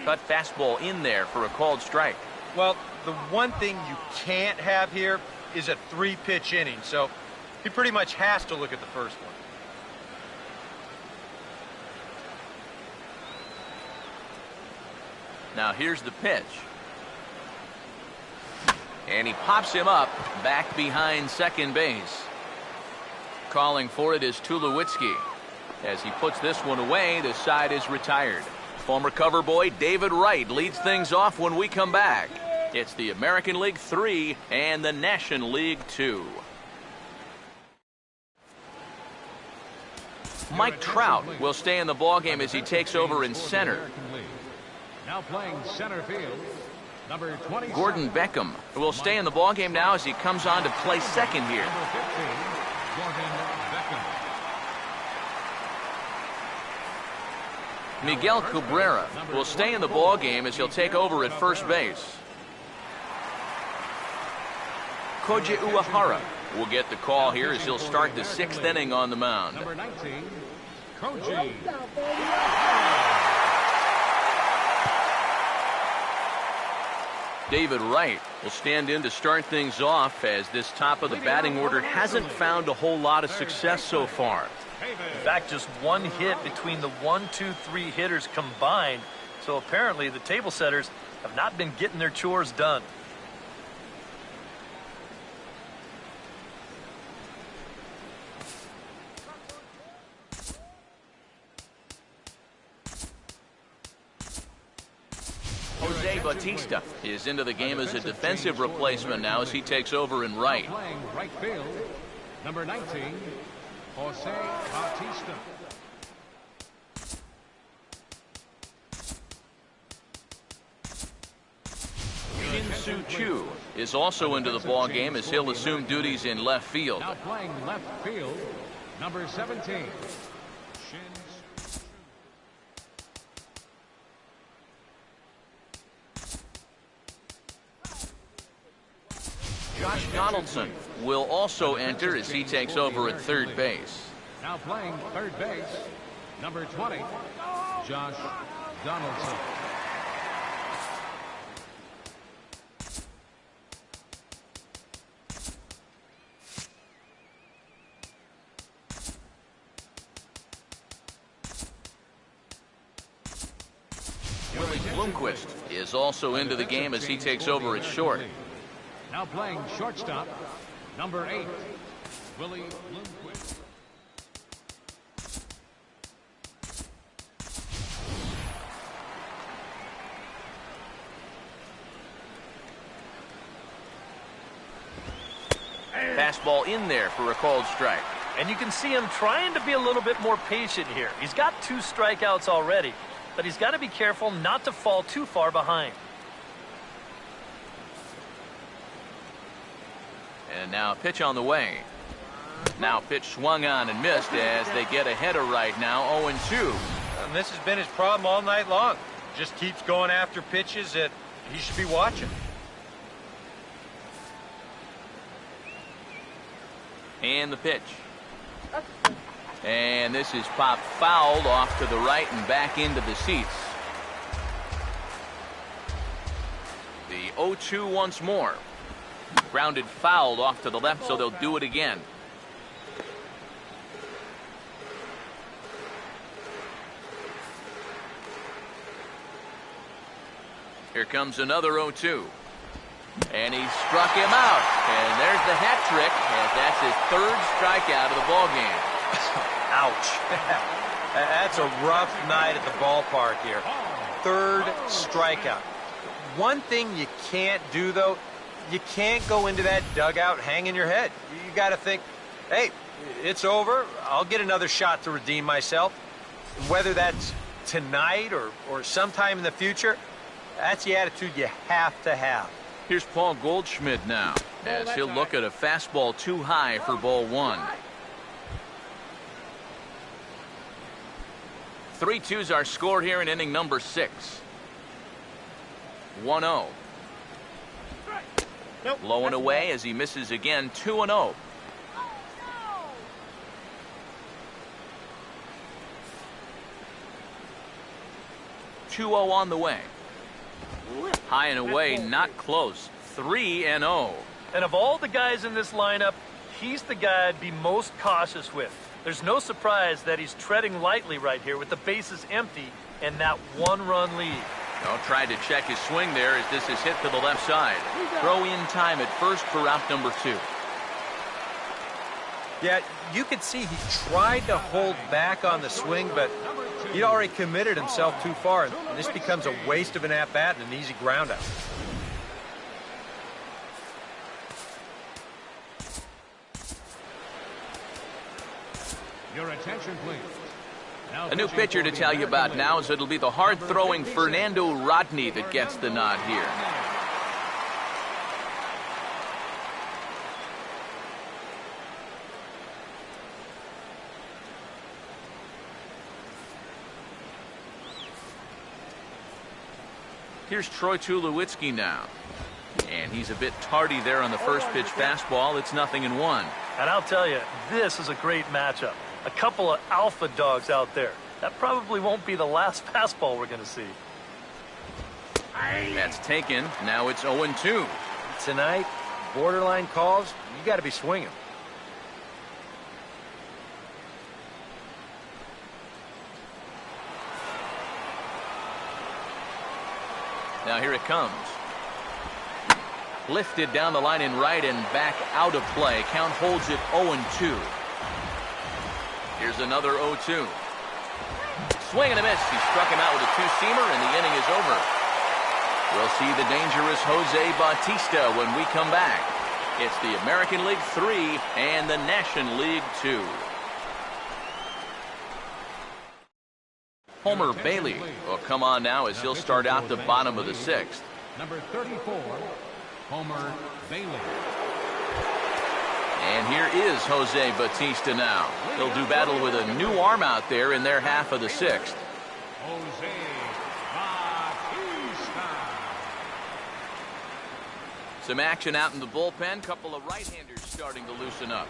Cut fastball in there for a called strike. Well, the one thing you can't have here is a 3-pitch inning, so he pretty much has to look at the first one. Now here's the pitch. And he pops him up back behind second base. Calling for it is Tulowitzki. As he puts this one away, the side is retired. Former cover boy David Wright leads things off when we come back. It's the American League 3 and the National League 2. Mike Trout will stay in the ballgame as he takes over in center. Now playing center field, number 20. Gordon Beckham will stay in the ballgame now as he comes on to play second here. Number 15, Gordon Beckham. Miguel Cabrera will stay in the ballgame as he'll take over at first base. Koji Uehara will get the call here as he'll start the 6th inning on the mound. Number 19, Koji. David Wright will stand in to start things off, as this top of the batting order hasn't found a whole lot of success so far. In fact, just 1 hit between the 1, 2, 3 hitters combined. So apparently the table setters have not been getting their chores done. Jose Bautista is into the game as a defensive replacement now as he takes over in right. Playing right field, number 19, Jose Bautista. Shin-Soo Choo is also into the ball game as he'll assume duties in left field. Now playing left field, number 17, Josh Donaldson will also enter as he takes over at third base. Now playing third base, number 20, Josh Donaldson. Willie Bloomquist is also into the game as he takes over at short. Now playing shortstop, number 8, Willie Bloomquist. Fastball in there for a called strike. And you can see him trying to be a little bit more patient here. He's got 2 strikeouts already, but he's got to be careful not to fall too far behind. And now a pitch on the way. Now pitch swung on and missed as they get ahead of right now, 0-2. And this has been his problem all night long. Just keeps going after pitches that he should be watching. And the pitch. And this is popped fouled off to the right and back into the seats. The 0-2 once more. Grounded fouled off to the left, so they'll do it again. Here comes another 0-2. And he struck him out. And there's the hat trick, as that's his 3rd strikeout of the ballgame. Ouch. That's a rough night at the ballpark here. 3rd strikeout. One thing you can't do, though, you can't go into that dugout hanging your head. You got to think, hey, it's over. I'll get another shot to redeem myself. Whether that's tonight or sometime in the future, that's the attitude you have to have. Here's Paul Goldschmidt now, as he'll look at a fastball too high for ball 1. 3-2's our score here in inning number 6. 1-0. Nope. Low and away as he misses again. 2-0. 2-0 on the way. High and away, not close. 3-0. And of all the guys in this lineup, he's the guy I'd be most cautious with. There's no surprise that he's treading lightly right here with the bases empty and that one-run lead. Well, tried to check his swing there as this is hit to the left side. Throw in time at first for out number 2. Yeah, you could see he tried to hold back on the swing, but he'd already committed himself too far, and this becomes a waste of an at-bat and an easy ground out. Your attention, please. Now A new pitching pitcher for to the tell you about American now League. is it'll be the hard-throwing Fernando Rodney that gets the nod here. Here's Troy Tulowitzki now. And he's a bit tardy there on the first pitch fastball. It's 0-1. And I'll tell you, this is a great matchup. A couple of alpha dogs out there. That probably won't be the last fastball we're going to see. That's taken. Now it's 0-2. Tonight, borderline calls, you got to be swinging. Now here it comes. Lifted down the line in right and back out of play. Count holds it 0-2. Here's another 0-2. Swing and a miss. He struck him out with a two-seamer, and the inning is over. We'll see the dangerous Jose Bautista when we come back. It's the American League 3 and the National League 2. Homer Bailey will come on now as he'll start out the bottom of the 6th. Number 34, Homer Bailey. And here is Jose Bautista now. He'll do battle with a new arm out there in their half of the 6th. Jose Bautista. Some action out in the bullpen. Couple of right-handers starting to loosen up.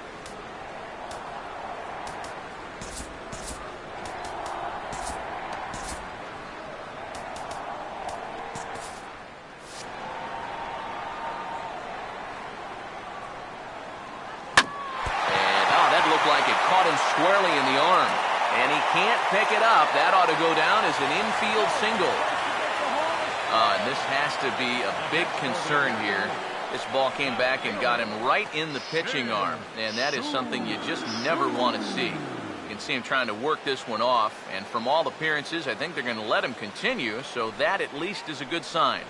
Like it caught him squarely in the arm, and he can't pick it up. That ought to go down as an infield single. And this has to be a big concern here. This ball came back and got him right in the pitching arm, and that is something you just never want to see. You can see him trying to work this one off, and from all appearances, I think they're going to let him continue, so that at least is a good sign.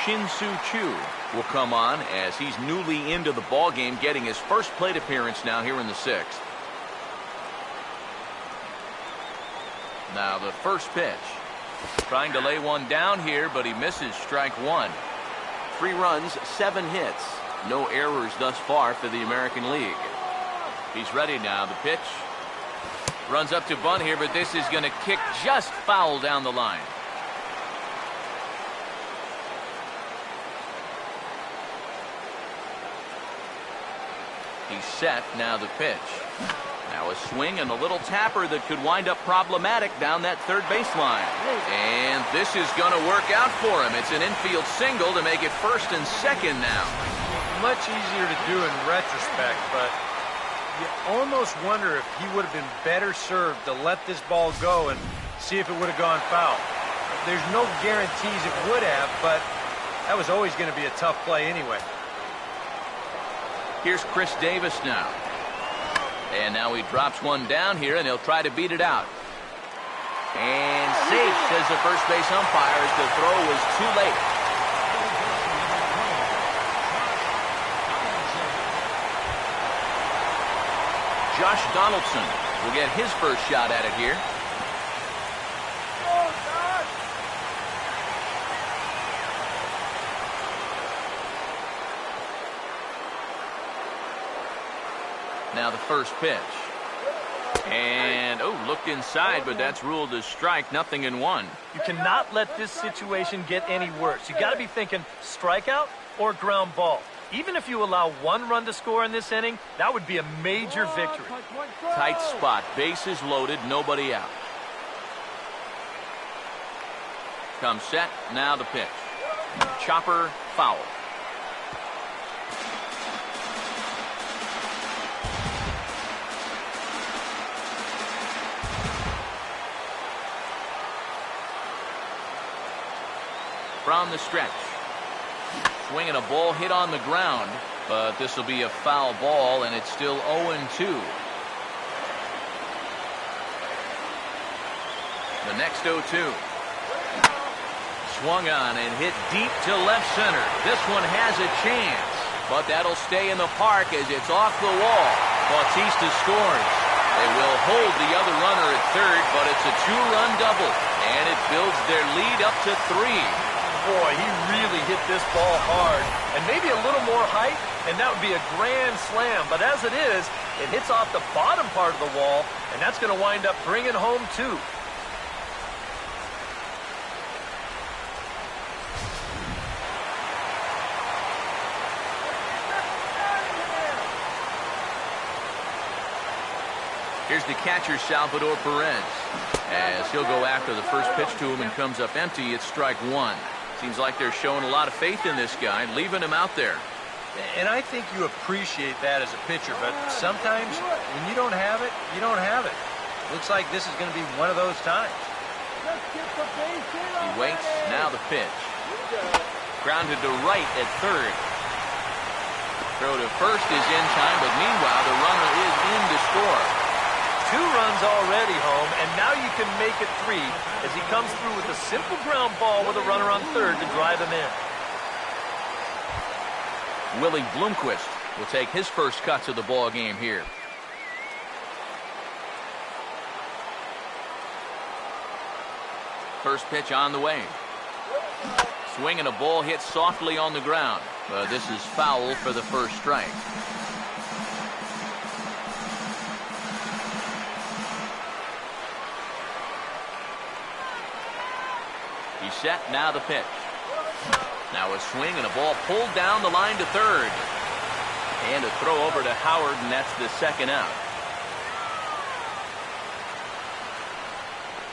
Shin-Soo Choo will come on as he's newly into the ball game, getting his first plate appearance now here in the 6th. Now the first pitch. Trying to lay one down here, but he misses strike 1. 3 runs, 7 hits. No errors thus far for the American League. He's ready now. The pitch. Runs up to bunt here, but this is going to kick just foul down the line. He's set. Now the pitch. Now a swing and a little tapper that could wind up problematic down that third baseline. And this is going to work out for him. It's an infield single to make it first and second now. Much easier to do in retrospect, but you almost wonder if he would have been better served to let this ball go and see if it would have gone foul. There's no guarantees it would have, but that was always going to be a tough play anyway. Here's Chris Davis now. And now he drops one down here, and he'll try to beat it out. And safe, says the first base umpire, as the throw was too late. Josh Donaldson will get his first shot at it here. Now the first pitch. And, oh, looked inside, but that's ruled as strike, 0-1. You cannot let this situation get any worse. You got to be thinking strikeout or ground ball. Even if you allow 1 run to score in this inning, that would be a major victory. Tight spot, bases loaded, nobody out. Comes set, now the pitch. Chopper, foul. From the stretch. Swinging a ball hit on the ground, but this will be a foul ball, and it's still 0-2. The next 0-2. Swung on and hit deep to left center. This one has a chance, but that'll stay in the park as it's off the wall. Bautista scores. They will hold the other runner at third, but it's a 2-run double, and it builds their lead up to 3. Boy, he really hit this ball hard, and maybe a little more height, and that would be a grand slam. But as it is, it hits off the bottom part of the wall, and that's going to wind up bringing home 2. Here's the catcher, Salvador Perez, as he'll go after the first pitch to him and comes up empty. It's strike 1. Seems like they're showing a lot of faith in this guy, leaving him out there. And I think you appreciate that as a pitcher, but sometimes when you don't have it, you don't have it. Looks like this is going to be one of those times. He waits, now the pitch. Grounded to right at third. Throw to first is in time, but meanwhile the runner is in to score. 2 runs already home, and now you can make it 3 as he comes through with a simple ground ball with a runner on third to drive him in. Willie Bloomquist will take his first cuts of the ball game here. First pitch on the way. Swinging a ball hit softly on the ground, but this is foul for the first strike. He's set, now the pitch. Now a swing and a ball pulled down the line to third. And a throw over to Howard, and that's the second out.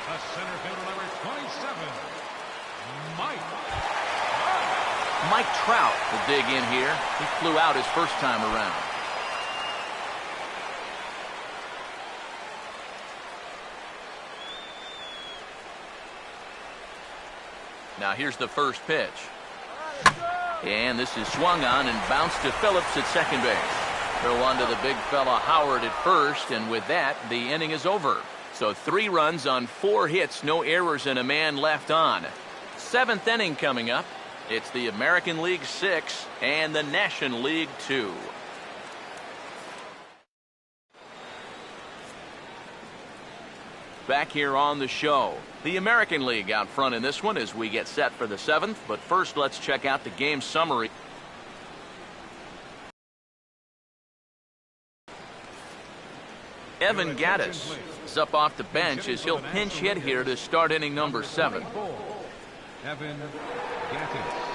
The center fielder, number 27, Mike Trout will dig in here. He flew out his first time around. Now here's the first pitch. And this is swung on and bounced to Phillips at second base. Throw on to the big fella Howard at first, and with that, the inning is over. So 3 runs on 4 hits, no errors, and a man left on. 7th inning coming up. It's the American League 6 and the National League 2. Back here on the show. The American League out front in this one as we get set for the 7th. But first, let's check out the game summary. Evan Gattis is up off the bench as he'll pinch hit here to start inning number 7. Evan Gattis.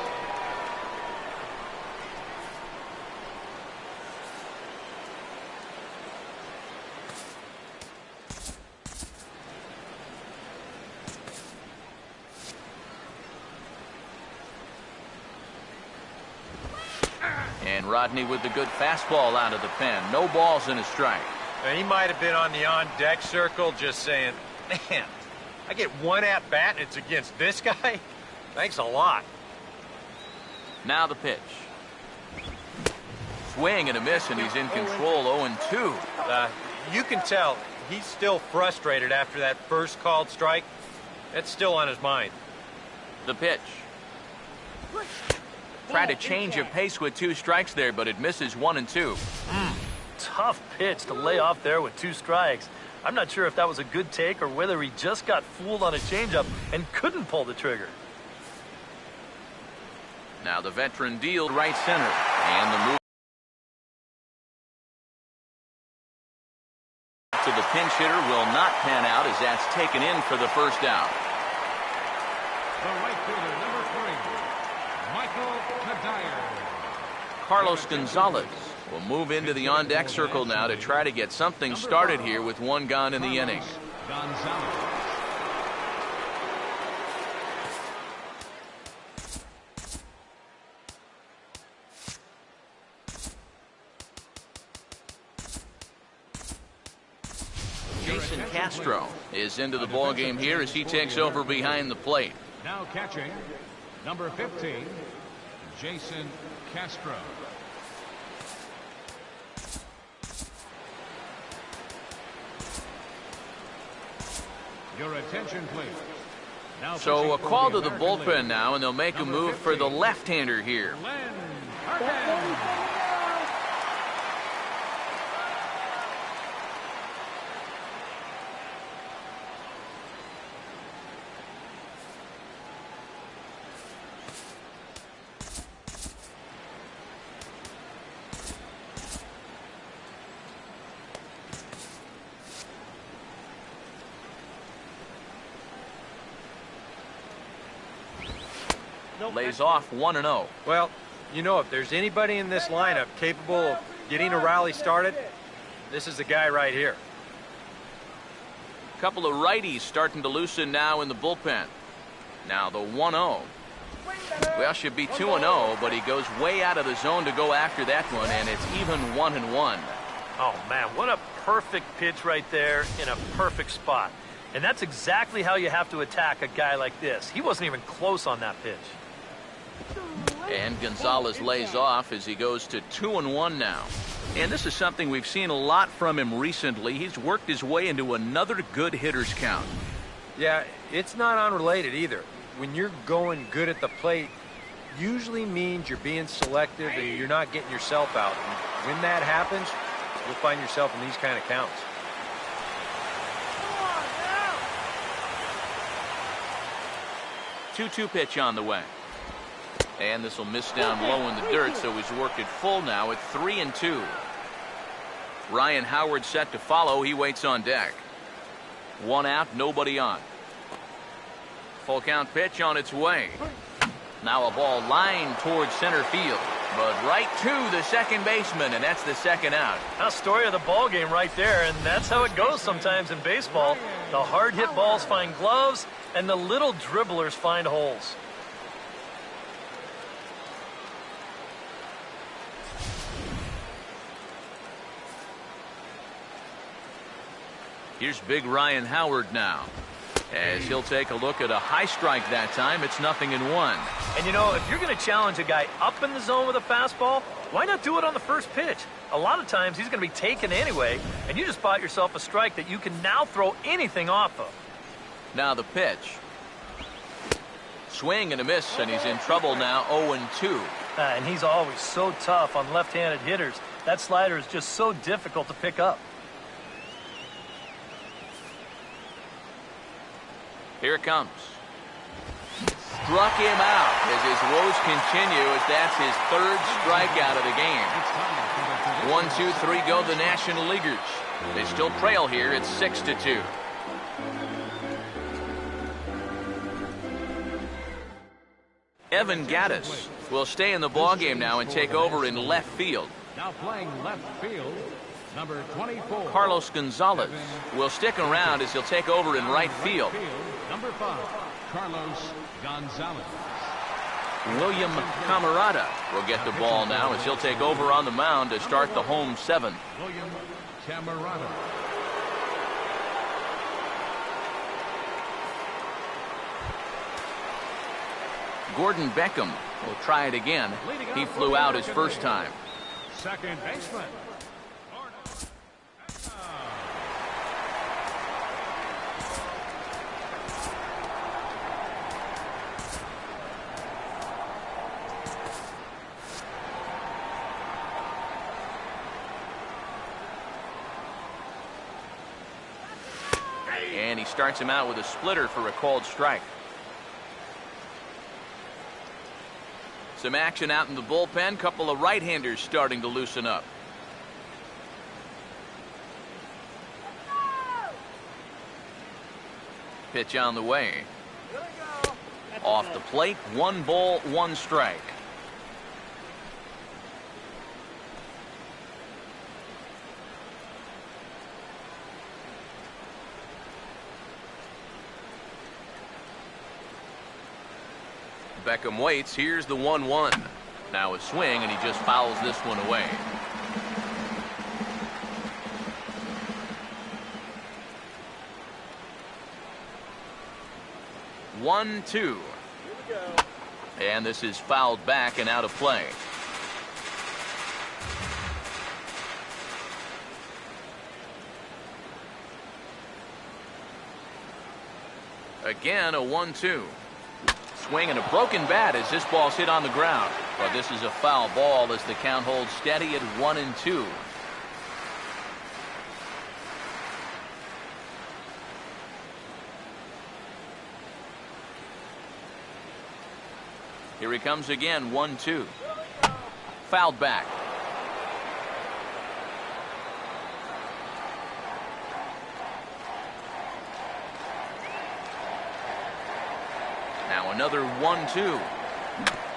And Rodney with the good fastball out of the pen. No balls and a strike. He might have been on the on-deck circle just saying, man, I get 1 at-bat and it's against this guy? Thanks a lot. Now the pitch. Swing and a miss, and he's in control. 0-2. You can tell he's still frustrated after that first called strike. That's still on his mind. The pitch. Tried to change of pace with 2 strikes there, but it misses 1 and 2. Tough pitch to lay off there with 2 strikes. I'm not sure if that was a good take or whether he just got fooled on a changeup and couldn't pull the trigger. Now the veteran deal right center, and the move to the pinch hitter will not pan out as that's taken in for the first down. The right fielder, number 3, Michael Kadire. Carlos Gonzalez will move into the on-deck circle now to try to get something started here with one gone in the inning. Gonzalez. Jason Castro is into the ball game here as he takes over behind the plate. Now catching, number 15, Jason Castro. Your attention, please. Now So a pitching call for to the American bullpen League, now, and they'll make a number move for the 15, left-hander here. Len Harkin. Lays off 1-0. Well, you know, if there's anybody in this lineup capable of getting a rally started, this is the guy right here. Couple of righties starting to loosen now in the bullpen. Now the 1-0. Well, should be 2-0, but he goes way out of the zone to go after that one, and it's even 1-1. Oh, man, what a perfect pitch right there in a perfect spot. And that's exactly how you have to attack a guy like this. He wasn't even close on that pitch. And Gonzalez lays off as he goes to 2-1 now. And this is something we've seen a lot from him recently. He's worked his way into another good hitter's count. Yeah, it's not unrelated either. When you're going good at the plate, usually means you're being selective and you're not getting yourself out. And when that happens, you'll find yourself in these kind of counts. 2-2 pitch on the way. And this will miss down low in the dirt, so he's worked it full now at 3-2. Ryan Howard set to follow. He waits on deck. One out, nobody on. Full count pitch on its way. Now a ball lined towards center field, but right to the second baseman, and that's the second out. A story of the ball game right there, and that's how it goes sometimes in baseball. The hard hit balls find gloves, and the little dribblers find holes. Here's big Ryan Howard now, as he'll take a look at a high strike that time. It's 0-1. And you know, if you're going to challenge a guy up in the zone with a fastball, why not do it on the first pitch? A lot of times he's going to be taken anyway, and you just bought yourself a strike that you can now throw anything off of. Now the pitch. Swing and a miss, and he's in trouble now, 0-2. And he's always so tough on left-handed hitters. That slider is just so difficult to pick up. Here it comes. Struck him out as his woes continue, as that's his third strikeout of the game. 1-2-3 go the National Leaguers. They still trail here at 6-2. Evan Gaddis will stay in the ballgame now and take over in left field. Now playing left field, number 24. Carlos Gonzalez will stick around as he'll take over in right field. Number 5, Carlos Gonzalez. William Camarada will get the ball now as he'll take over on the mound to start the home 7. William Camarada. Gordon Beckham will try it again. He flew out his first time. Second baseman. And he starts him out with a splitter for a called strike. Some action out in the bullpen. Couple of right-handers starting to loosen up. Pitch on the way. Off the plate, 1 ball, 1 strike. Beckham waits. Here's the 1-1. Now a swing, and he just fouls this one away. One, 2. And this is fouled back and out of play. Again, a 1-2. Swing and a broken bat as this ball's hit on the ground. But this is a foul ball as the count holds steady at 1-2. Here he comes again, 1-2. Fouled back. Now another 1-2.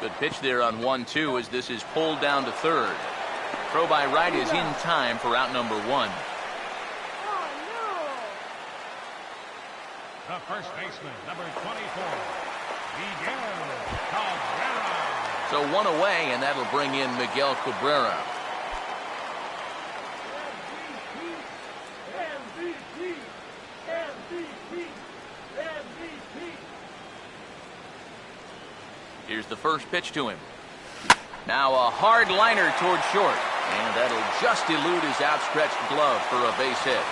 Good pitch there on 1-2 as this is pulled down to third. Throw by right is in time for out number 1. The first baseman, number 24, Miguel Cabrera. So 1 away, and that'll bring in Miguel Cabrera. Here's the first pitch to him. Now a hard liner toward short, and that'll just elude his outstretched glove for a base hit.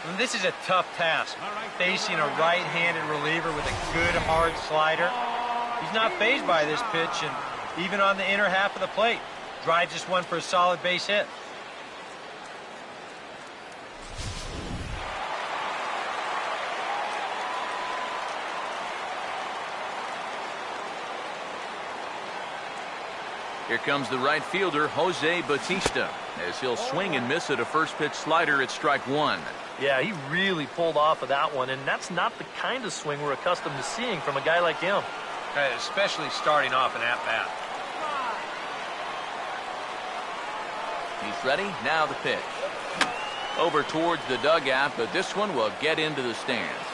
And this is a tough task, facing a right-handed reliever with a good hard slider. He's not fazed by this pitch, and even on the inner half of the plate, drives this one for a solid base hit. Here comes the right fielder, Jose Bautista, as he'll swing and miss at a first pitch slider at strike 1. Yeah, he really pulled off of that one, and that's not the kind of swing we're accustomed to seeing from a guy like him. Especially starting off an at-bat. He's ready. Now the pitch. Over towards the dugout, but this one will get into the stands.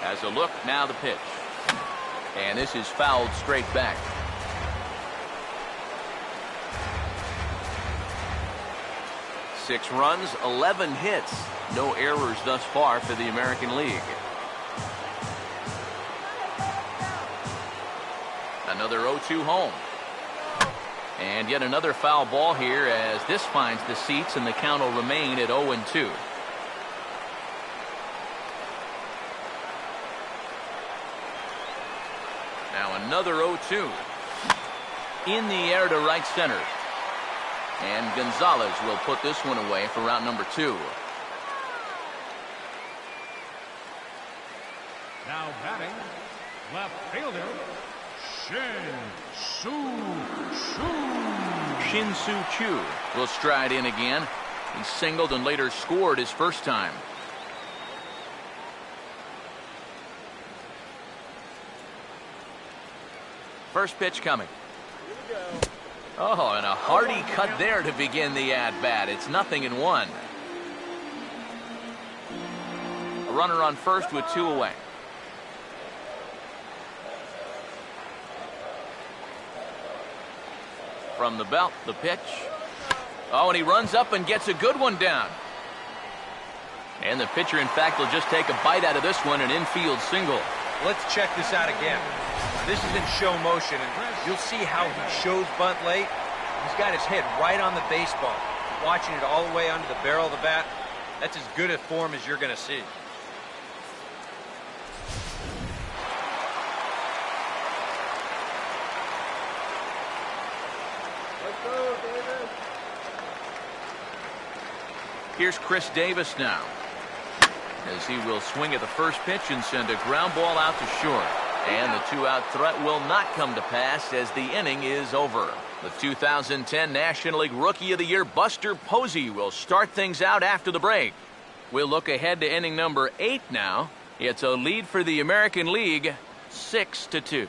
Has a look, now the pitch. And this is fouled straight back. Six runs, 11 hits. No errors thus far for the American League. Another 0-2 home. And yet another foul ball here as this finds the seats, and the count will remain at 0-2. Now another 0-2. In the air to right center. And Gonzalez will put this one away for round number 2. Now batting, left fielder, Shin-Soo Choo will stride in again. He singled and later scored his first time. First pitch coming. Oh, and a hearty cut there to begin the at-bat. It's 0-1. A runner on first with 2 away. From the belt, the pitch. Oh, and he runs up and gets a good one down. And the pitcher, in fact, will just take a bite out of this one, an infield single. Let's check this out again. This is in show motion, and you'll see how he shows bunt late. He's got his head right on the baseball, watching it all the way under the barrel of the bat. That's as good a form as you're going to see. Let's go, Davis. Here's Chris Davis now, as he will swing at the first pitch and send a ground ball out to short. And the two-out threat will not come to pass as the inning is over. The 2010 National League Rookie of the Year, Buster Posey, will start things out after the break. We'll look ahead to inning number 8 now. It's a lead for the American League, 6-2.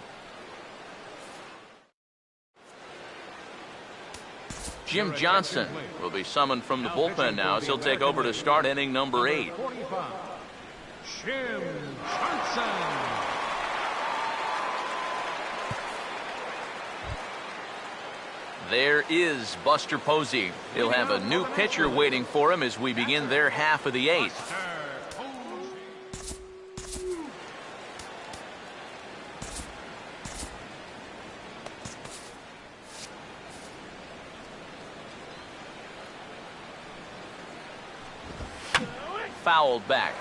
Jim Johnson will be summoned from the bullpen now as he'll take over to start inning number 8. Jim Johnson. There is Buster Posey. He'll have a new pitcher waiting for him as we begin their half of the 8th. Fouled back.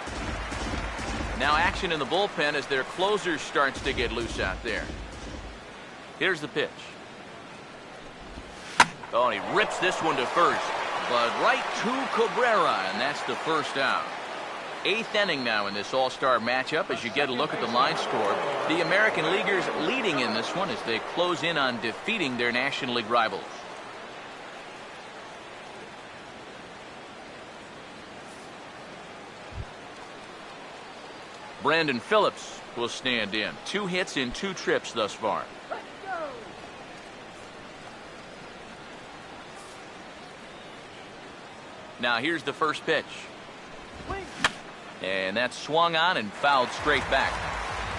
Now action in the bullpen as their closer starts to get loose out there. Here's the pitch. Oh, and he rips this one to first. But right to Cabrera, and that's the first out. 8th inning now in this all-star matchup as you get a look at the line score. The American Leaguers leading in this one as they close in on defeating their National League rivals. Brandon Phillips will stand in. 2 hits in 2 trips thus far. Now here's the first pitch. And that's swung on and fouled straight back.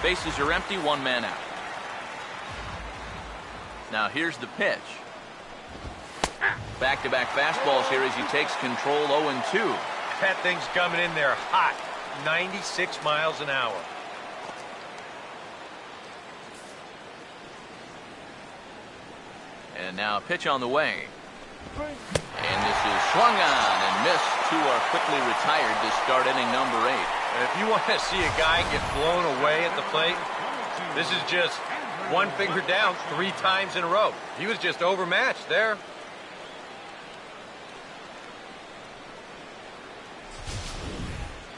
Bases are empty, 1 man out. Now here's the pitch. Back-to-back fastballs here as he takes control 0-2. That thing's coming in there hot. 96 miles an hour. And now a pitch on the way. And this is swung on and missed. 2 are quickly retired to start inning number 8. And if you want to see a guy get blown away at the plate, this is just 1 finger down 3 times in a row. He was just overmatched there.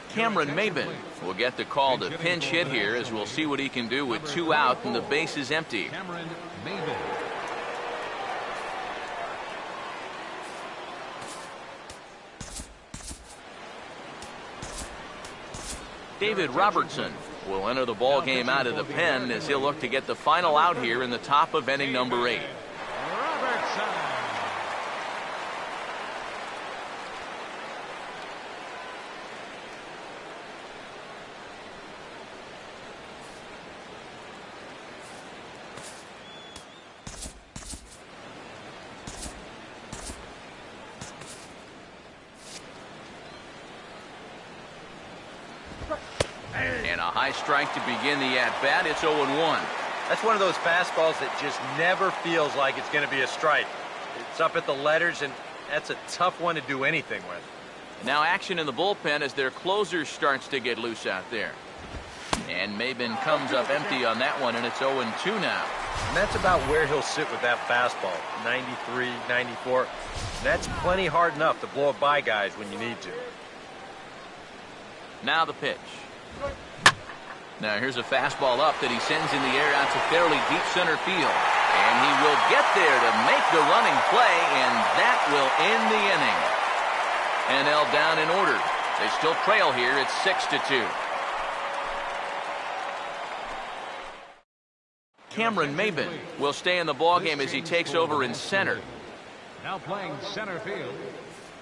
Cameron Maben will get the call to pinch hit here as we'll see what he can do with 2 out and the base is empty. Cameron Maben. David Robertson will enter the ball game out of the pen as he'll look to get the final out here in the top of inning number 8. Robertson. And a high strike to begin the at-bat. It's 0-1. That's one of those fastballs that just never feels like it's going to be a strike. It's up at the letters, and that's a tough one to do anything with. Now action in the bullpen as their closer starts to get loose out there. And Maben comes up empty on that one, and it's 0-2 now. And that's about where he'll sit with that fastball, 93, 94. That's plenty hard enough to blow it by guys when you need to. Now the pitch. Now here's a fastball up that he sends in the air out to fairly deep center field. And he will get there to make the running play, and that will end the inning. NL down in order. They still trail here. It's 6-2. Cameron Maben will stay in the ballgame as he takes over in center. Now playing center field,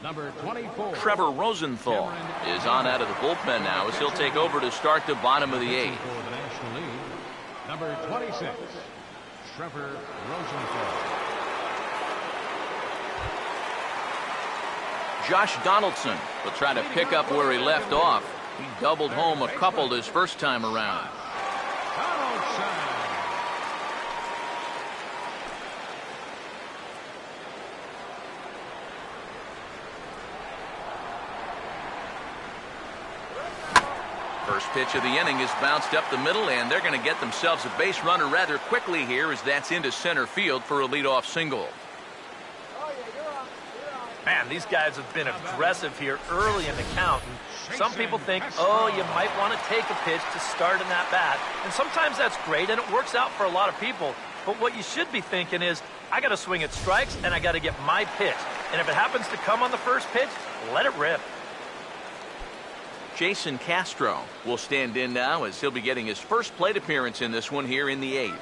number 24. Trevor Rosenthal is on out of the bullpen now as he'll take over to start the bottom of the 8th. For the National League, number 26, Trevor Rosenthal. Josh Donaldson will try to pick up where he left off. He doubled home a couple his first time around. Donaldson. First pitch of the inning is bounced up the middle, and they're going to get themselves a base runner rather quickly here as that's into center field for a leadoff single. Man, these guys have been aggressive here early in the count. And some people think, oh, you might want to take a pitch to start in that bat. And sometimes that's great, and it works out for a lot of people. But what you should be thinking is, I got to swing at strikes, and I got to get my pitch. And if it happens to come on the first pitch, let it rip. Jason Castro will stand in now as he'll be getting his first plate appearance in this one here in the 8th.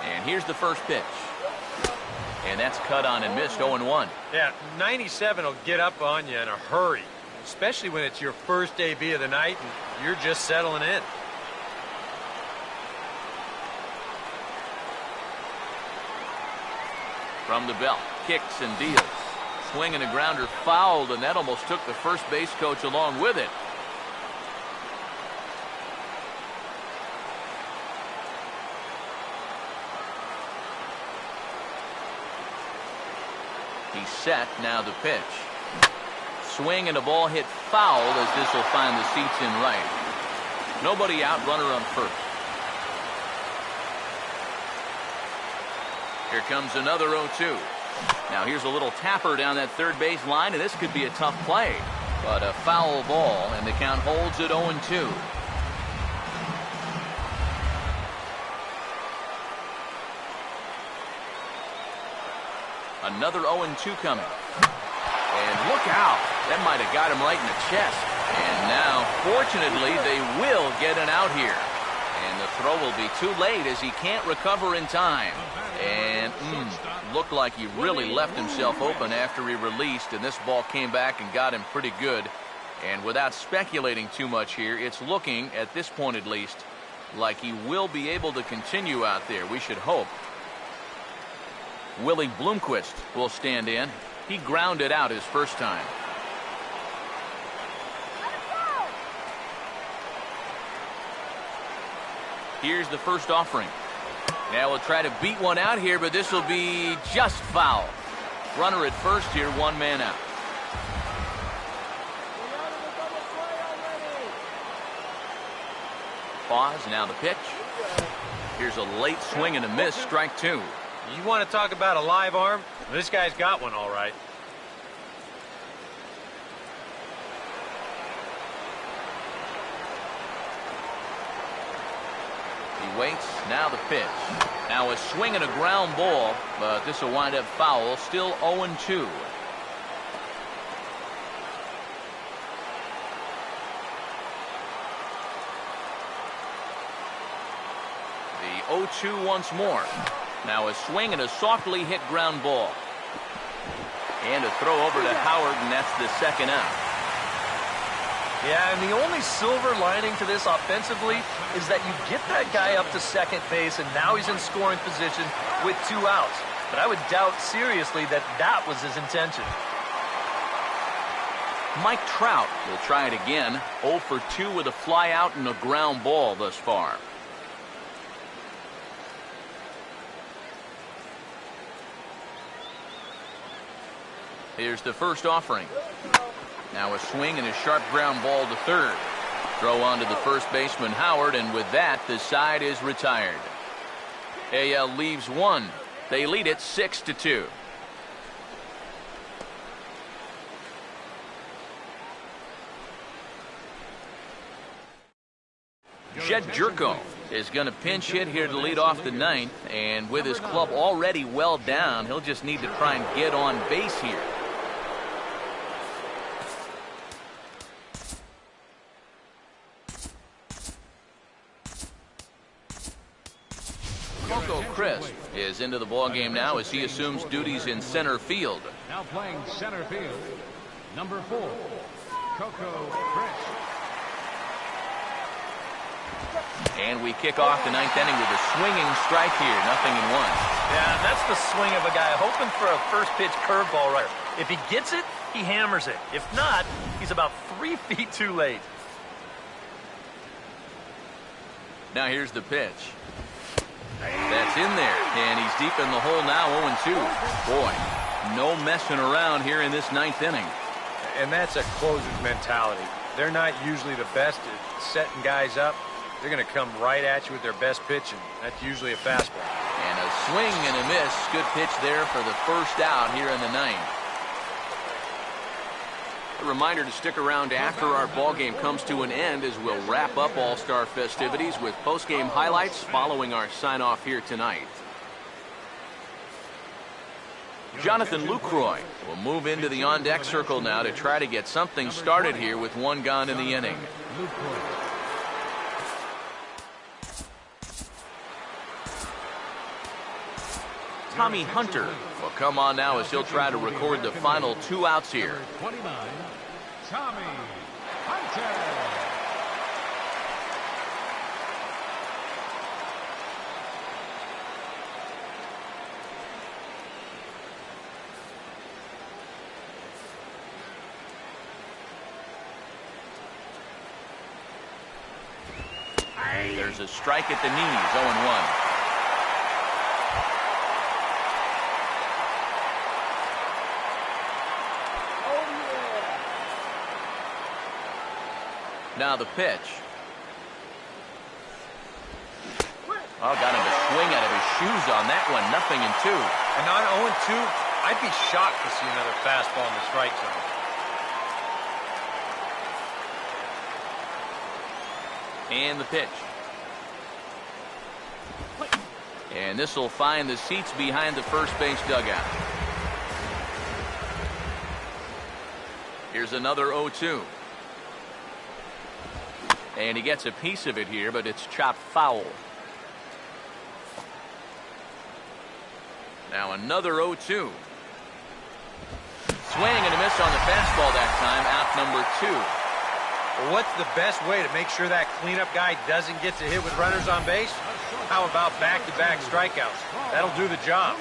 And here's the first pitch. And that's cut on and missed, 0-1. Yeah, 97 will get up on you in a hurry, especially when it's your first AB of the night and you're just settling in. From the belt, kicks and deals. Swing and a grounder fouled, and that almost took the first base coach along with it. He's set, now the pitch. Swing and a ball hit foul as this will find the seats in right. Nobody out, runner on first. Here comes another 0-2. Now here's a little tapper down that third base line, and this could be a tough play. But a foul ball, and the count holds at 0-2. Another 0-2 coming. And look out. That might have got him right in the chest. And now, fortunately, they will get an out here. And the throw will be too late as he can't recover in time. And looked like he really left himself open after he released, and this ball came back and got him pretty good. And without speculating too much here, it's looking, at this point at least, like he will be able to continue out there. We should hope. Willie Bloomquist will stand in. He grounded out his first time. Here's the first offering. Now we'll try to beat one out here, but this will be just foul. Runner at first here, one man out. Pause, now the pitch. Here's a late swing and a miss, strike 2. You want to talk about a live arm? This guy's got one all right. He waits, now the pitch. Now a swing and a ground ball, but this will wind up foul, still 0-2. The 0-2 once more. Now a swing and a softly hit ground ball. And a throw over to Howard, and that's the second out. Yeah, and the only silver lining to this offensively is that you get that guy up to second base, and now he's in scoring position with 2 outs. But I would doubt seriously that that was his intention. Mike Trout will try it again. 0 for 2 with a fly out and a ground ball thus far. Here's the first offering. Now a swing and a sharp ground ball to third. Throw on to the first baseman Howard, and with that the side is retired. AL leaves 1. They lead it 6-2. Jed Jerko is going to pinch hit here to lead off the 9th, and with his club already well down, he'll just need to try and get on base here. Coco Crisp is into the ballgame now as he assumes duties in center field. Now playing center field, number 4, Coco Crisp. And we kick off the 9th inning with a swinging strike here, 0-1. Yeah, that's the swing of a guy hoping for a first pitch curveball right. If he gets it, he hammers it. If not, he's about 3 feet too late. Now here's the pitch. That's in there, and he's deep in the hole now, 0-2. Boy, no messing around here in this 9th inning. And that's a closer's mentality. They're not usually the best at setting guys up, they're going to come right at you with their best pitch, and that's usually a fastball. And a swing and a miss. Good pitch there for the first out here in the ninth. A reminder to stick around after our ball game comes to an end as we'll wrap up All-Star festivities with post-game highlights following our sign-off here tonight. Jonathan Lucroy will move into the on-deck circle now to try to get something started here with one gone in the inning. Tommy Hunter will come on now as he'll try to record the final 2 outs here. 29, Tommy Hunter. There's a strike at the knees, 0-1. Now the pitch. Oh, got him to swing out of his shoes on that one. 0-2. And on 0-2, I'd be shocked to see another fastball in the strike zone. And the pitch. And this will find the seats behind the first base dugout. Here's another 0-2. And he gets a piece of it here, but it's chopped foul. Now another 0-2. Swing and a miss on the fastball that time, out number 2. Well, what's the best way to make sure that cleanup guy doesn't get to hit with runners on base? How about back-to-back strikeouts? That'll do the job.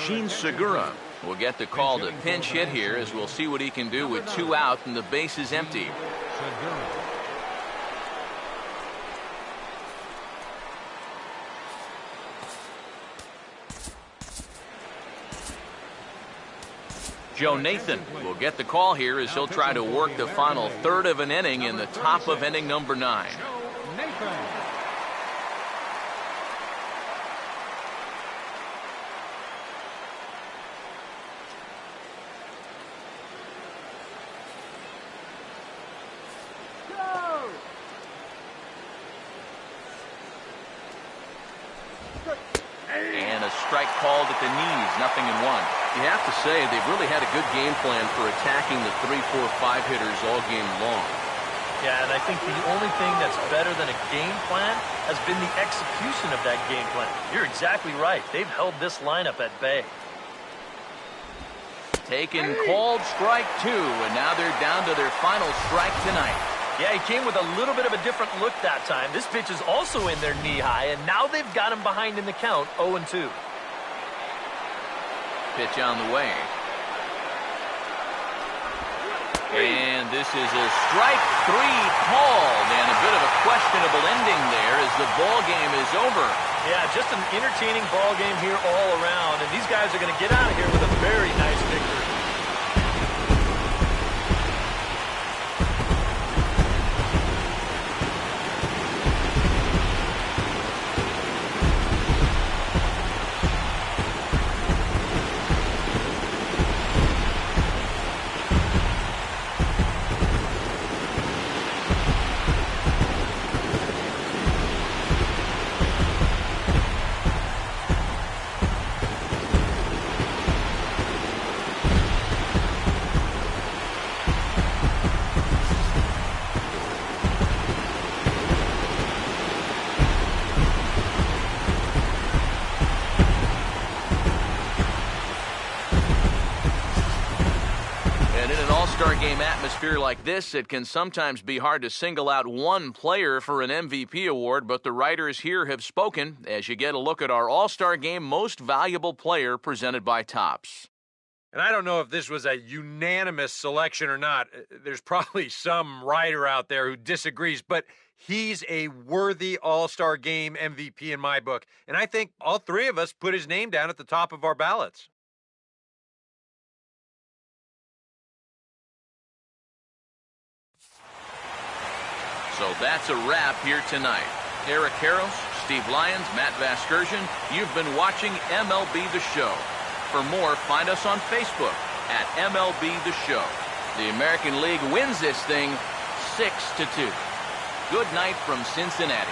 Gene Segura will get the call to pinch hit here as we'll see what he can do with 2 out and the base is empty. Joe Nathan will get the call here as he'll try to work the final third of an inning in the top of inning number 9. And a strike called at the knees, 0-1. You have to say they've really had a good game plan for attacking the 3, 4, 5 hitters all game long. Yeah, and I think the only thing that's better than a game plan has been the execution of that game plan. You're exactly right. They've held this lineup at bay. Taken, called strike 2, and now they're down to their final strike tonight. Yeah, he came with a little bit of a different look that time. This pitch is also in their knee high, and now they've got him behind in the count, 0-2. Pitch on the way. And this is a strike 3 called, and a bit of a questionable ending there as the ball game is over. Yeah, just an entertaining ball game here all around, and these guys are going to get out of here with a very nice victory. All-Star game atmosphere like this, it can sometimes be hard to single out one player for an MVP award, but the writers here have spoken as you get a look at our All-Star game most valuable player presented by Topps. And I don't know if this was a unanimous selection or not. There's probably some writer out there who disagrees, but he's a worthy All-Star game MVP in my book. And I think all 3 of us put his name down at the top of our ballots. So that's a wrap here tonight. Eric Harros, Steve Lyons, Matt Vasgersian, you've been watching MLB The Show. For more, find us on Facebook at MLB The Show. The American League wins this thing 6-2. Good night from Cincinnati.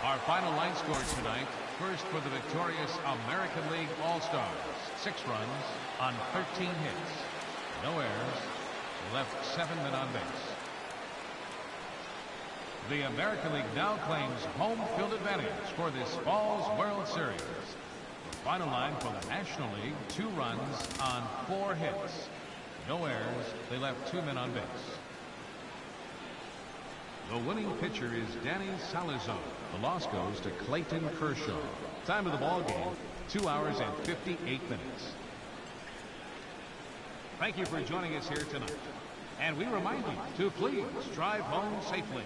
Our final line score tonight. First for the victorious American League All-Stars. 6 runs on 13 hits. No errors. Left 7 men on base. The American League now claims home field advantage for this fall's World Series. The final line for the National League, 2 runs on 4 hits. No errors. They left 2 men on base. The winning pitcher is Danny Salazar. The loss goes to Clayton Kershaw. Time of the ball game, 2 hours and 58 minutes. Thank you for joining us here tonight. And we remind you to please drive home safely.